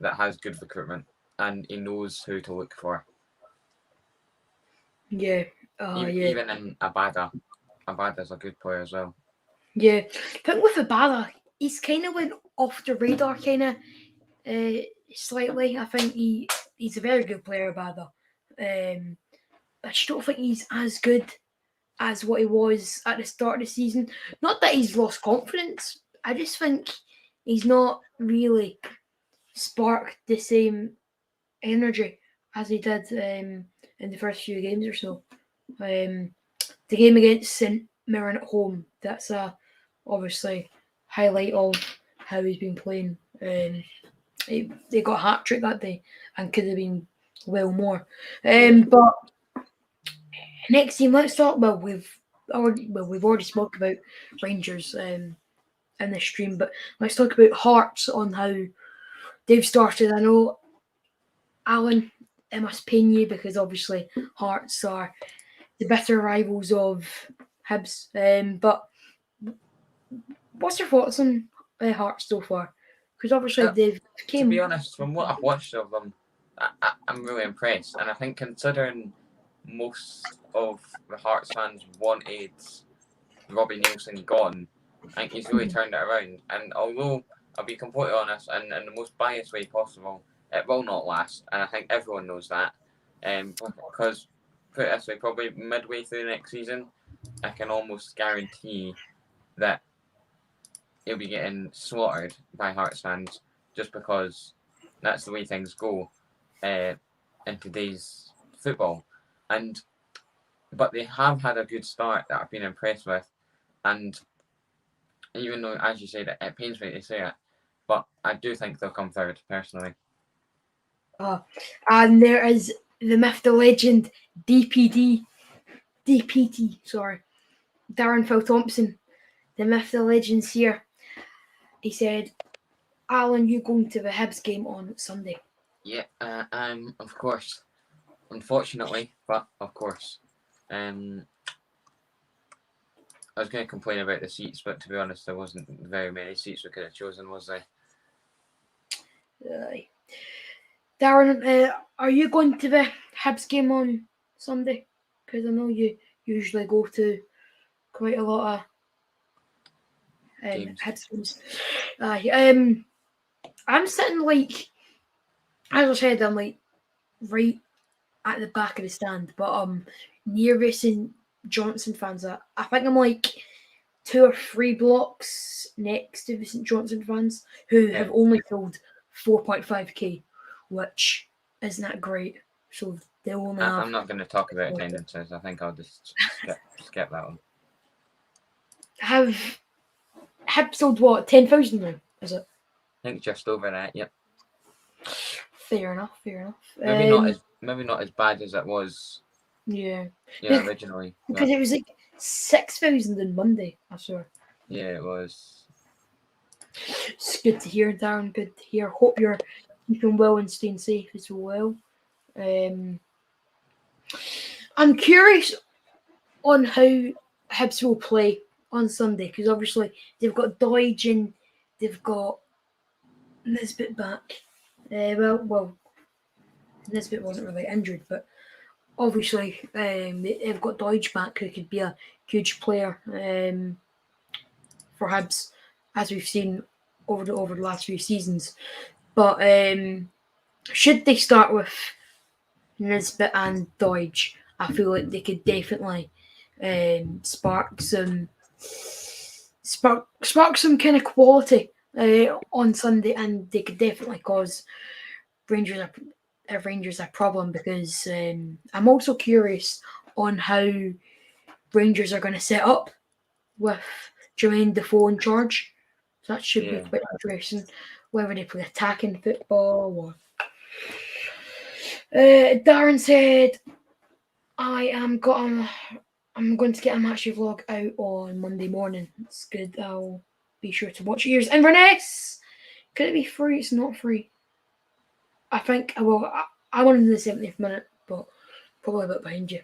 that has good recruitment, and he knows who to look for. Yeah. Even in Abada. Abada's a good player as well. Yeah. I think with Abada, he's kind of went off the radar, kind of slightly. I think he's a very good player, Abada. I just don't think he's as good as what he was at the start of the season. Not that he's lost confidence. I just think he's not really sparked the same energy as he did in the first few games or so. The game against Mirren at home, that's obviously highlight of how he's been playing. They got a hat-trick that day and could have been well more. But next team, let's talk about, we've already spoke about Rangers in this stream, but let's talk about Hearts, on how they've started. I know, Alan, it must pain you because obviously Hearts are the bitter rivals of Hibs. But what's your thoughts on Hearts so far? Because obviously they've came. To be honest, from what I've watched of them, I'm really impressed. And I think considering most of the Hearts fans wanted Robbie Nielsen gone, I think he's really turned it around. And although I'll be completely honest, and in the most biased way possible, it will not last. And I think everyone knows that. Because, put it this way, probably midway through the next season, I can almost guarantee that he'll be getting slaughtered by Hearts fans, just because that's the way things go in today's football. But they have had a good start that I've been impressed with, and even though, as you said, it pains me to say it, but I do think they'll come third, personally. And there is the myth, the legend, DPT, Darren Phil Thompson, the myth, the legend's here. He said, Alan, you going to the Hibs game on Sunday? Yeah, of course. Unfortunately, but of course. was going to complain about the seats, but to be honest, there wasn't very many seats we could have chosen, was there? Darren, are you going to the Hibs game on Sunday? Because I know you usually go to quite a lot of Hibs games. I'm sitting like, as I said, I'm like right at the back of the stand, but near racing Johnstone fans. I think I'm like 2 or 3 blocks next to the St Johnstone fans who have only filled 4.5k, which isn't that great. So they only have... I'm not going to talk about attendances. I think I'll just skip that one. Have Hibs sold what, 10,000 now? Is it? I think just over that. Yep. Fair enough. Maybe not as bad as it was. Yeah. Originally. Because it was like 6,000 on Monday, I saw. Yeah, it was. It's good to hear, Darren. Good to hear. Hope you're keeping well and staying safe as well. I'm curious on how Hibs will play on Sunday, because obviously they've got Doidge and they've got Nisbet back. Well, Nisbet wasn't really injured, but obviously they've got Doidge back, who could be a huge player for Hibs, as we've seen over the last few seasons. But should they start with Nisbet and Doidge, I feel like they could definitely spark some kind of quality on Sunday, and they could definitely cause Rangers a problem, because I'm also curious on how Rangers are going to set up with Jermaine Defoe in charge. So that should be quite interesting, whether they play attacking football or... Darren said, I'm going to get a match vlog out on Monday morning. It's good. I'll be sure to watch yours. Inverness! Could it be free? It's not free. I think, well, I won in the 70th minute, but probably a bit behind you.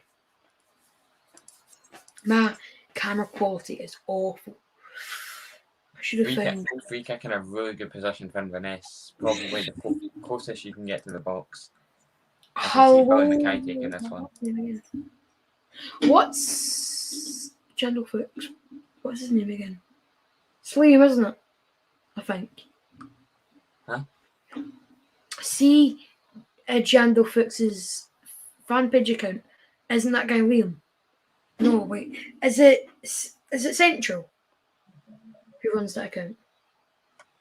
My camera quality is awful. I should have found... Free kick in a really good position for Inverness. Probably the closest you can get to the box. I taking this one. What's Jandalfoot? What's his name again? It's Liam, isn't it? I think. Huh? See Jandalfoot's fan page account. Isn't that guy Liam? No, wait. Is it Central who runs that account?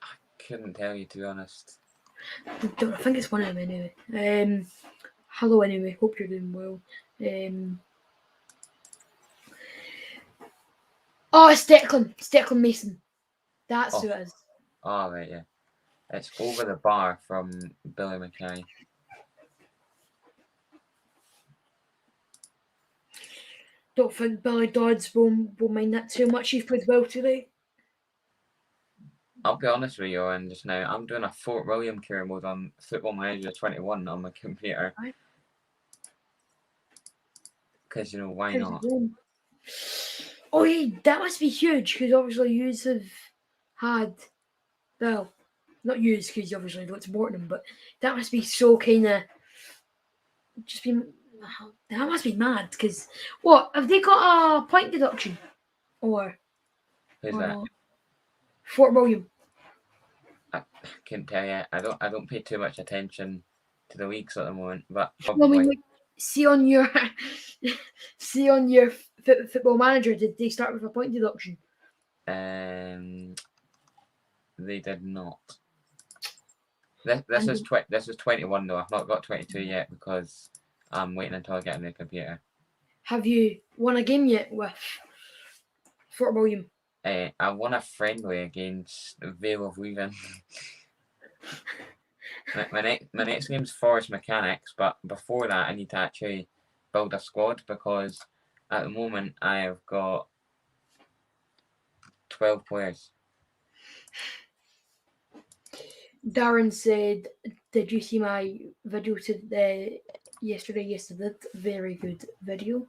I couldn't tell you, to be honest. I think it's one of them anyway. Hello anyway, hope you're doing well. It's Declan Mason. That's who it is. Oh, right, yeah. It's over the bar from Billy Mackay. Don't think Billy Dodds will mind that too much. He's played well today. I'll be honest with you, and just now, I'm doing a Fort William career mode on Football Manager 21 on my computer. Because, why not? Oh, yeah, that must be huge, because obviously you have had, well, not you, because you obviously don't support them, but that must be so kind of, just been, that must be mad, because, what, have they got a point deduction? Or? Who's that? Fort William. I can't tell you. I don't pay too much attention to the leagues at the moment, but probably. I mean, see on your Football Manager, did they start with a point deduction? They did not. This is 21 though. I've not got 22 yet because I'm waiting until I get on the computer. Have you won a game yet with Fort William? I won a friendly against Vale of Leven. my next game's Forest Mechanics, but before that I need to actually build a squad, because at the moment I have got 12 players. Darren said, did you see my video yesterday? Yes, I did. Very good video.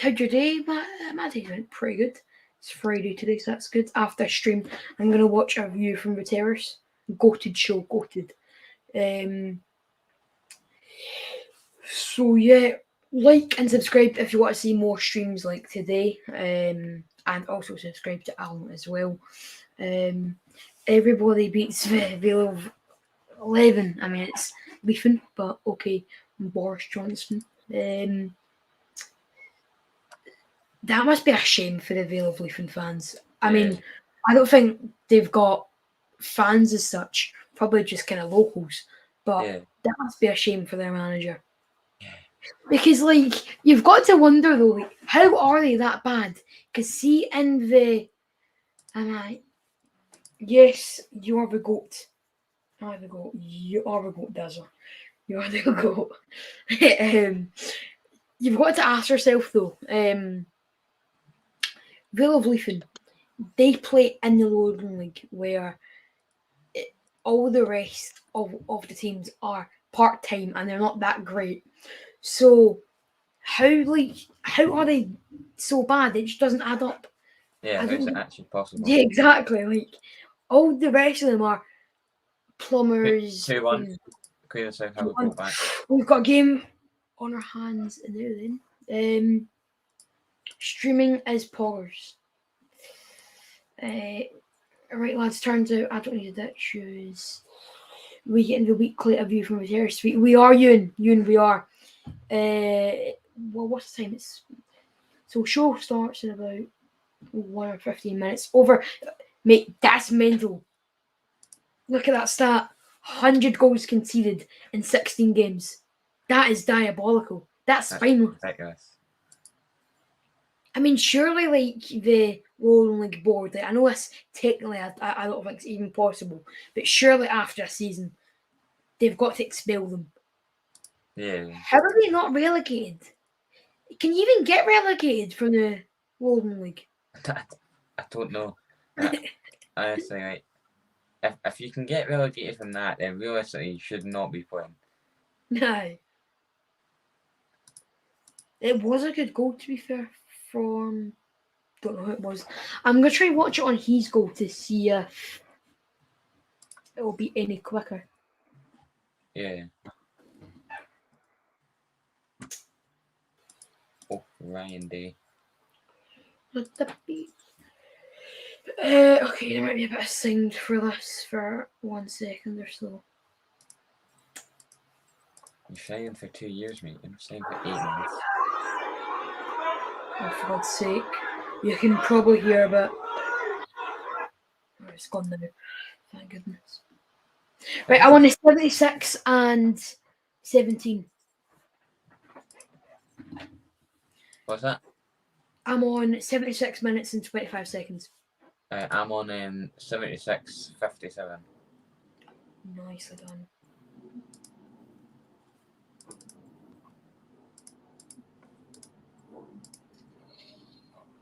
how'd your day? My day went pretty good. It's Friday today, so that's good. After stream, I'm gonna watch a view from the terrace. Goated show, goated. So yeah, like and subscribe if you want to see more streams like today. And also subscribe to Alan as well. Everybody beats Vale of 11. I mean, it's Leafing, but okay. Boris Johnstone. That must be a shame for the Vale of Leafing fans. I mean, I don't think they've got fans as such, probably just kind of locals, but that must be a shame for their manager. Because, like, you've got to wonder, though, like, how are they that bad? Because, see, in the... Yes, you are the goat. You are the goat. You are the goat, Dazzler. You are the goat. You've got to ask yourself, though, Vale of Leafing, they play in the Lowland League where all the rest of the teams are part-time and they're not that great. So how are they so bad? It just doesn't add up. Yeah, how is it actually possible? Yeah, exactly. Like, all the rest of them are plumbers. 2-1. Queen of South have a goal back. We've got a game on our hands now then. Streaming is poggers. Right, lads, turns out I don't need that shoes. We get in the weekly a view from the terrace. We are Ewan, we are. Well, what's the time? So show starts in about 1 or 15 minutes. Over, mate, that's mental. Look at that stat. 100 goals conceded in 16 games. That is diabolical. That's spineless. Ridiculous. I mean, surely, like, the Lowland League board, like, I know this technically, I don't think it's even possible, but surely after a season, they've got to expel them. Yeah. How are they not relegated? Can you even get relegated from the Lowland League? I don't know. Honestly, like, if you can get relegated from that, then realistically you should not be playing. No. It was a good goal, to be fair, from... Don't know who it was. I'm going to try and watch it on his goal to see if it will be any quicker. Yeah. Oh, Ryan Day. Okay, there might be a bit of sound for this for 1 second or so. You're signing for 2 years, mate. You're signing for 8 months. Oh, for God's sake. You can probably hear a bit. Oh, it's gone now. Thank goodness. Right, I'm on a 76 and 17. What's that? I'm on 76 minutes and 25 seconds. I'm on 76:57. Nicely done.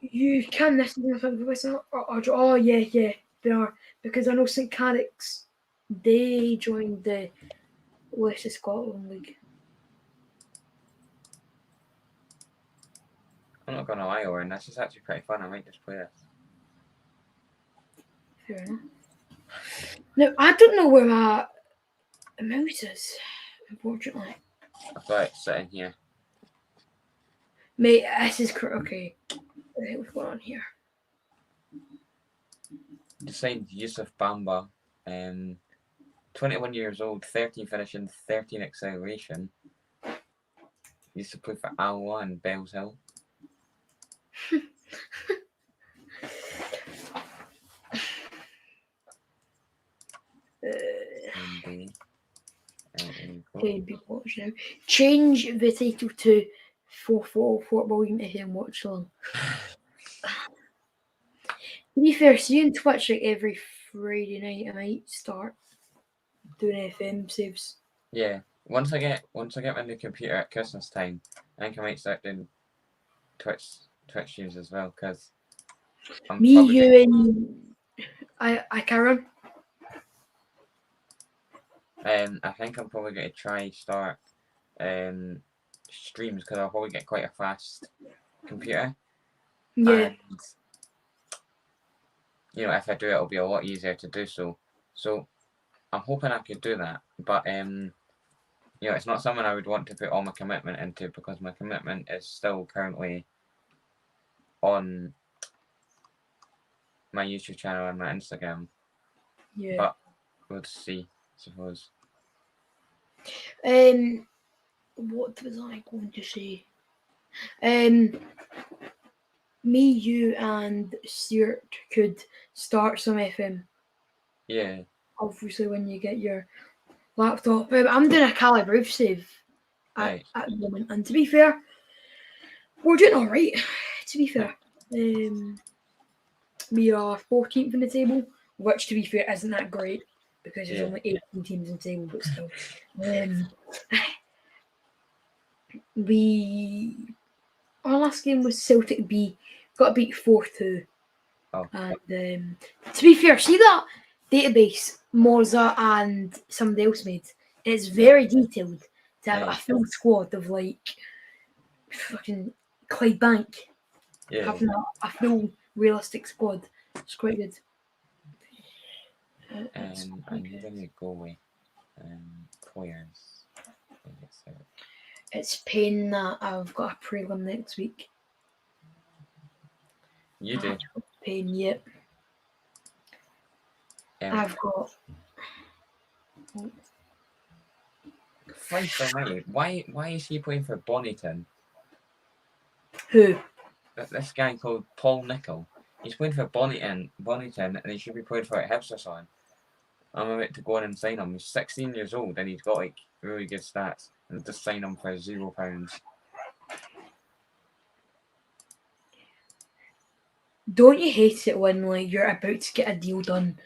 You can listen to the voice oh yeah, they are. Because I know St. Carrick's, they joined the West of Scotland League. I'm not gonna lie, Owen, this is actually pretty fun. I might just play this. Fair enough. Now, I don't know where my mouse is, unfortunately. I've got it sitting here. Mate, this is okay. What the hell is going on here? Signed Yusuf Bamba, 21 years old, 13 finishing, 13 acceleration. Used to play for Allah and Bells Hill. Okay, people watch now. Change the title to 4-4 football unit here and watch along. To be fair, seeing Twitch like every Friday night, I might start doing FM saves. Yeah, once I get my new computer at Christmas time, I think I might start doing Twitch streams as well. Cause I Karen. I think I'm probably going to try start streams because I'll probably get quite a fast computer. Yeah. And, if I do it, it'll be a lot easier to do so. So I'm hoping I could do that. But, it's not something I would want to put all my commitment into because my commitment is still currently on my YouTube channel and my Instagram. Yeah. But we'll see, I suppose. What was I going to say? Me, you, and Stuart could start some FM. Yeah. Obviously, when you get your laptop. I'm doing a Caley roof save at the moment, and to be fair, we're doing all right. To be fair, we are 14th in the table, which, to be fair, isn't that great because there's only 18 teams in the table, but still. Our last game was Celtic B, got beat 4-2. Oh. And to be fair, see that database Moza and somebody else made? It's very detailed to have a full squad of like fucking Clydebank. Having a full realistic squad. It's quite good. I'm going to go with players. It's pain that I've got a prelim next week. You do? Pain, yep. I've got. Christ almighty, why is he playing for Bonnyton? Who? This guy called Paul Nicol. He's playing for Bonnyton, and he should be playing for Hibs or something. I'm about to go in and sign him. He's 16 years old and he's got like really good stats. And just sign him for £0. Don't you hate it when like you're about to get a deal done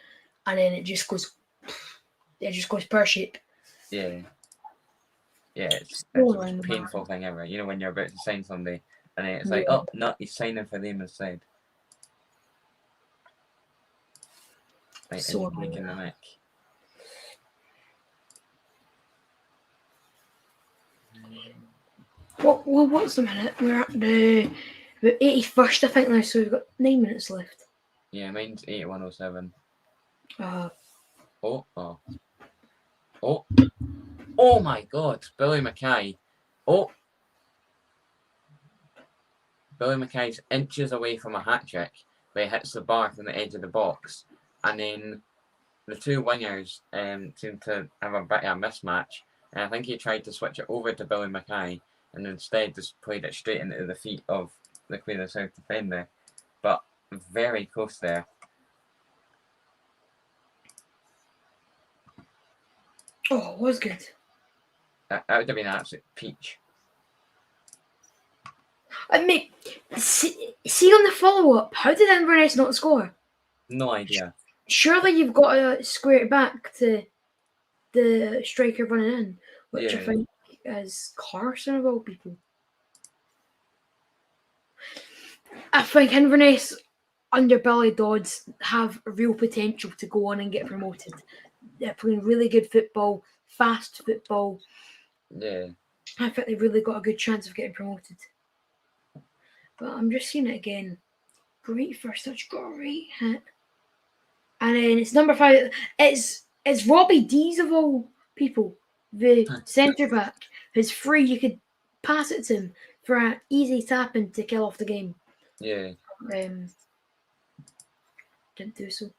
and then it just goes pear shape? Yeah. Yeah, it's the most painful thing ever. You know, when you're about to sign somebody and then it's like, oh no, he's signing for them instead. Like, so breaking the neck. What's the minute? We're at the 81st, I think now, so we've got 9 minutes left. Yeah, mine's 81:07. Oh my God, Billy Mackay. Oh, Billy Mackay's inches away from a hat trick, but he hits the bar from the edge of the box, and then the two wingers seem to have a bit of a mismatch, and I think he tried to switch it over to Billy Mackay, and instead just played it straight into the feet of the Queen of the South defender, but very close there. Oh, it was good. That would have been an absolute peach. I mean, see on the follow-up, how did Inverness not score? No idea. Surely you've got to square it back to the striker running in, which I think is Carson of all people. I think Inverness under Billy Dodds have real potential to go on and get promoted. They're playing really good football, fast football. Yeah. I think they've really got a good chance of getting promoted. But I'm just seeing it again. Great first touch, great hit. And then it's number 5. It's Robbie Dees of all people, the centre back, who's free. You could pass it to him for an easy tap in to kill off the game. Yeah. Didn't do so.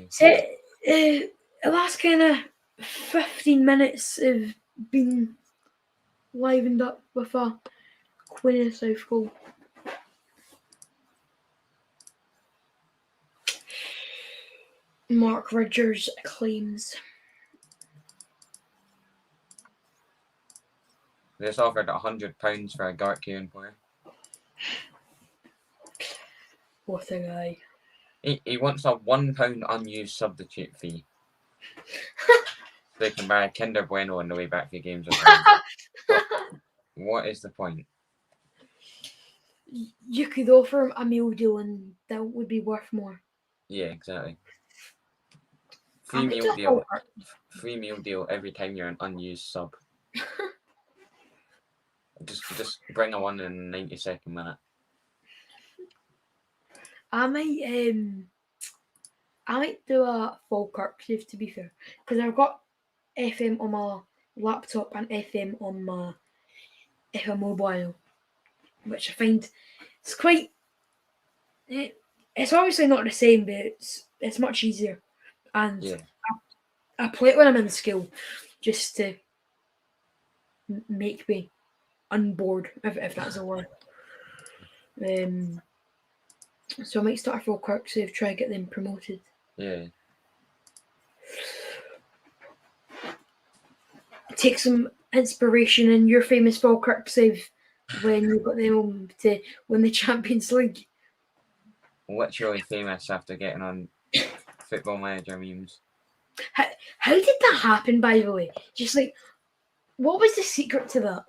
So the last kind of 15 minutes have been livened up with a Queen of South goal. Mark Ridgers claims. They just offered £100 for a Gartkian player. What a guy. He wants a £1 unused substitute fee. So they can buy a Kinder Bueno on the way back for games. What is the point? You could offer him a meal deal and that would be worth more. Yeah, exactly. Free meal deal every time you're an unused sub. Just bring a one in the 92nd minute. I might do a Falkirk save, to be fair, because I've got FM on my laptop and FM on my mobile, which I find it's quite. It's obviously not the same, but it's much easier, and Yeah. I play it when I'm in school, just to make me unbored, if that's a word. So I might start a Falkirk save, try and get them promoted. Yeah. Take some inspiration in your famous Falkirk save when you got them to win the Champions League. Literally famous after getting on Football Manager memes. How did that happen, by the way? Just like, what was the secret to that?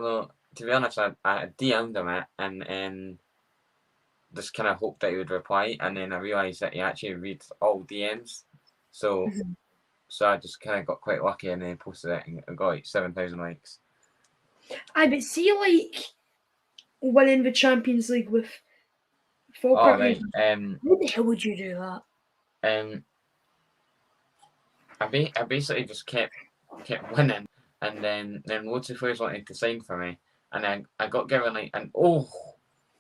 Well, to be honest, I DM'd him it and just kind of hoped that he would reply, and then I realised that he actually reads all DMs. So I just kind of got quite lucky and then posted it and got like 7,000 likes. But see, like, winning the Champions League with Falkirk. Oh, right. How the hell would you do that? I basically just kept winning, and then loads of players wanted to sign for me, and I got given like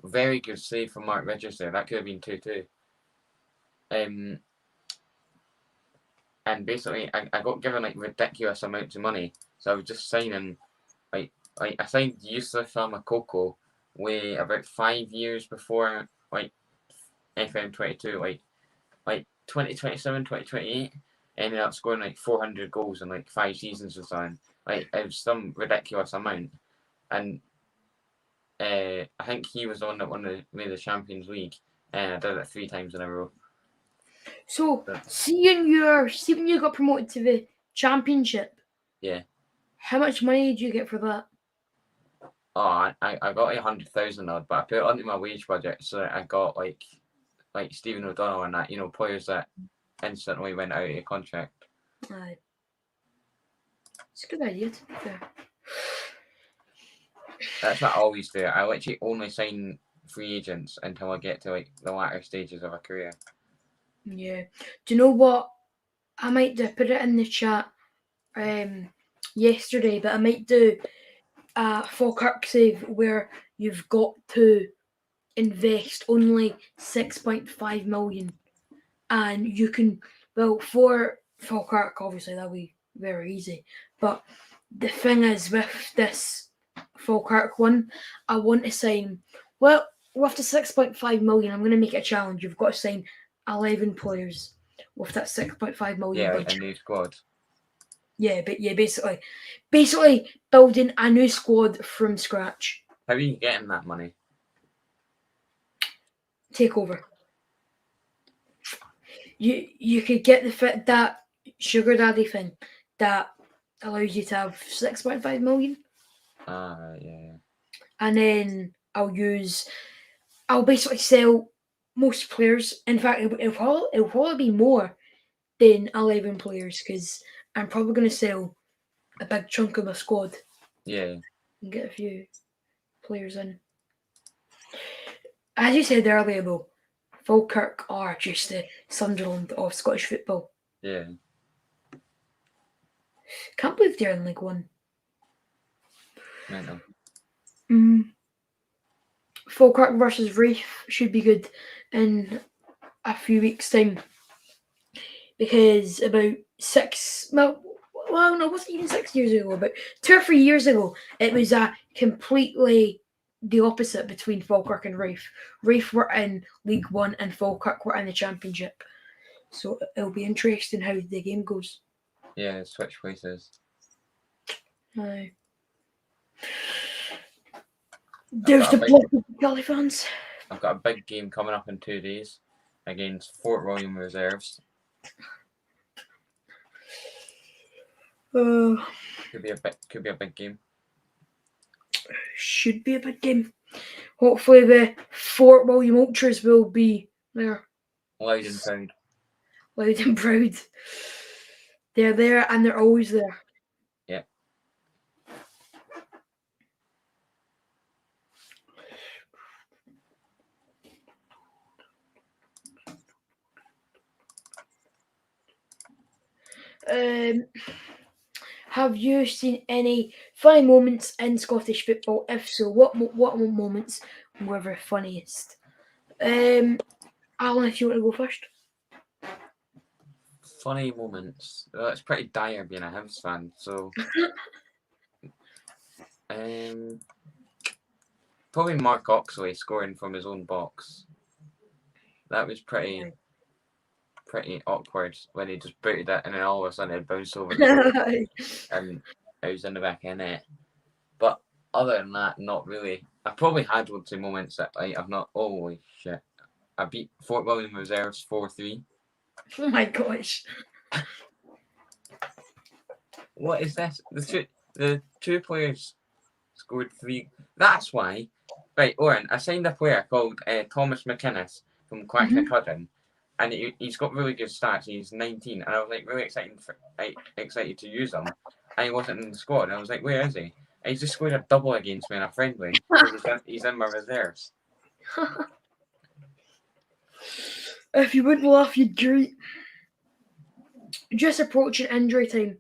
very good save from Mark Ridges there. That could have been 2-2. And basically I got given like ridiculous amounts of money, so I was just signing like I signed Yusuf Makoko way about 5 years before like FM22, like 2027, 2028. Ended up scoring like 400 goals in like 5 seasons or something. Like it was some ridiculous amount, and I think he was the one that made the Champions League, and I did it 3 times in a row. So, see when you got promoted to the Championship. Yeah. How much money did you get for that? Oh, I got 100,000 odd, but I put it onto my wage budget, so I got like Stephen O'Donnell and that, players that instantly went out of the contract. Aye. It's a good idea, to be fair. That's what I always do. I literally only sign free agents until I get to like the latter stages of a career. Yeah. Do you know what? I might do, put it in the chat yesterday, but I might do a Falkirk save where you've got to invest only 6.5 million, and you can, well, for Falkirk, obviously that'll be very easy, but the thing is with this Falkirk one, I want to sign, well, with the 6.5 million, I'm going to make it a challenge. You've got to sign 11 players with that 6.5 million Yeah, budget. a new squad. Yeah, but yeah, basically building a new squad from scratch. How are you getting that money? Takeover. You could get that sugar daddy thing that allows you to have 6.5 million. Yeah. And then I'll basically sell most players. In fact, it'll probably be more than 11 players, because I'm probably going to sell a big chunk of my squad. Yeah. And get a few players in. As you said earlier, though, Falkirk are just the Sunderland of Scottish football. Yeah. Can't believe they're in League One. Mental. Falkirk versus Reef should be good in a few weeks' time, because about it wasn't even 6 years ago, but 2 or 3 years ago, it was a completely the opposite between Falkirk and Reef. Reef were in League One and Falkirk were in the Championship. So it'll be interesting how the game goes. Yeah, switch places. Aye. There's the block of Gully fans. I've got a big game coming up in 2 days against Fort William Reserves. Could be a big game. Should be a big game. Hopefully the Fort William Ultras will be there. Loud and proud. Loud and proud. They're there and they're always there. Yeah. Have you seen any funny moments in Scottish football? If so, what moments were the funniest? Alan, if you want to go first. Funny moments. Well, it's pretty dire being a Hibs fan, so probably Mark Oxley scoring from his own box. That was pretty awkward when he just booted it and then all of a sudden it bounced over the post and it was in the back of net. But other than that, not really. I probably had loads of moments that I've not. Holy shit! I beat Fort William Reserves 4-3. Oh my gosh! What is this? The two players scored 3. That's why. Right, Oren, I signed a player called Thomas McInnes from Clacknacuddin, and he's got really good stats. He's 19, and I was like really excited to use him. And he wasn't in the squad. And I was like, where is he? And he's just scored a double against me in a friendly. He's in my reserves. If you wouldn't laugh, you'd greet. Just approaching injury time.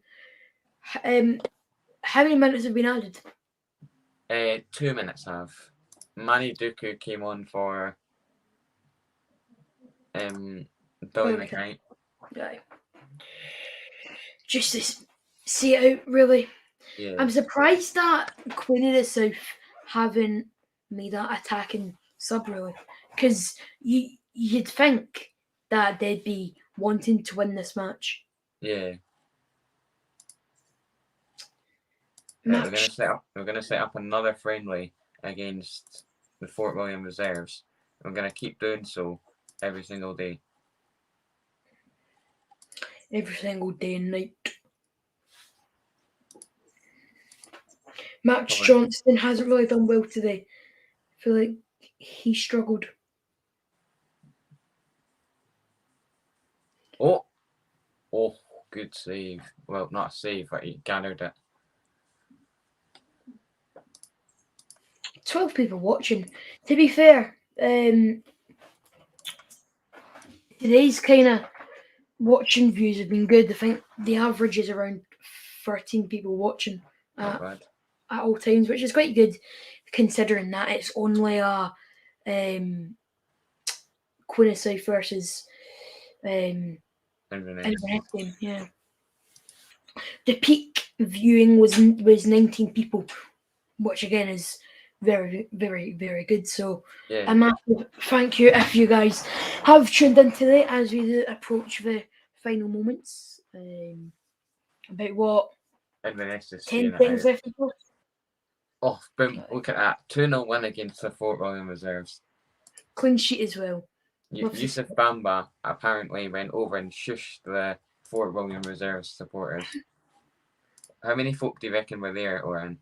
How many minutes have been added? 2 minutes have. Manny Dooku came on for Billy McKnight. Yeah. Just to see it out, really. Yeah. I'm surprised that Queen of the South haven't made that attacking sub, really. Because you'd think that they'd be wanting to win this match. Yeah. We're gonna set up another friendly against the Fort William Reserves. We're gonna keep doing so every single day. Every single day and night. Max Johnstone hasn't really done well today. I feel like he struggled. Oh, good save. Well, not a save, but he gathered it. 12 people watching. To be fair, today's kind of watching views have been good. I think the average is around 13 people watching at all times, which is quite good considering that it's only a Queen of South versus Inverness game. Yeah. The peak viewing was 19 people, which again is very, very, very good. So a massive thank you if you guys have tuned in today as we approach the final moments. About what? Inverness is 10 things left to go. Oh, boom! Look at that. 2-0 win against the Fort William Reserves. Clean sheet as well. Yusuf Bamba apparently went over and shushed the Fort William Reserves supporters. How many folk do you reckon were there, Oren?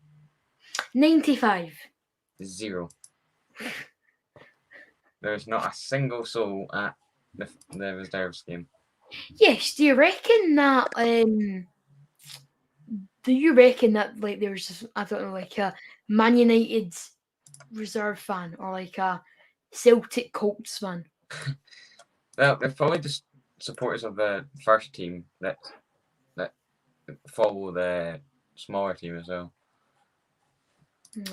95. 0. There's not a single soul at the reserves game. Yes, do you reckon that like there's, I don't know, like a Man United reserve fan or like a Celtic Colts fan? Well, they're probably just supporters of the first team that follow the smaller team as well.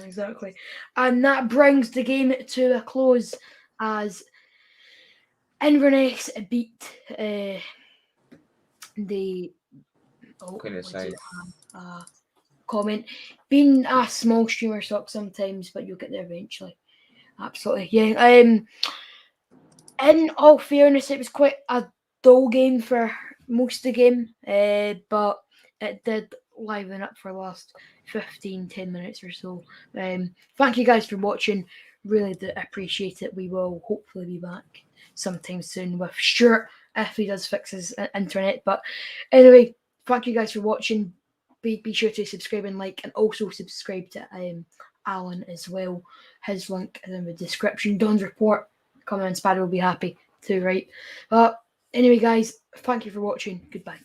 Exactly. And that brings the game to a close as Inverness beat the Queen of South. Comment. Being a small streamer sucks sometimes, but you'll get there eventually. Absolutely. Yeah. In all fairness, it was quite a dull game for most of the game, but it did liven up for the last 10 minutes or so. Thank you guys for watching. Really do appreciate it. We will hopefully be back sometime soon with Stuart if he does fix his internet. But anyway, thank you guys for watching. Be sure to subscribe and like, and also subscribe to Alan as well. His link is in the description. Don's report coming in. Spadder will be happy to write. But anyway, guys, thank you for watching. Goodbye.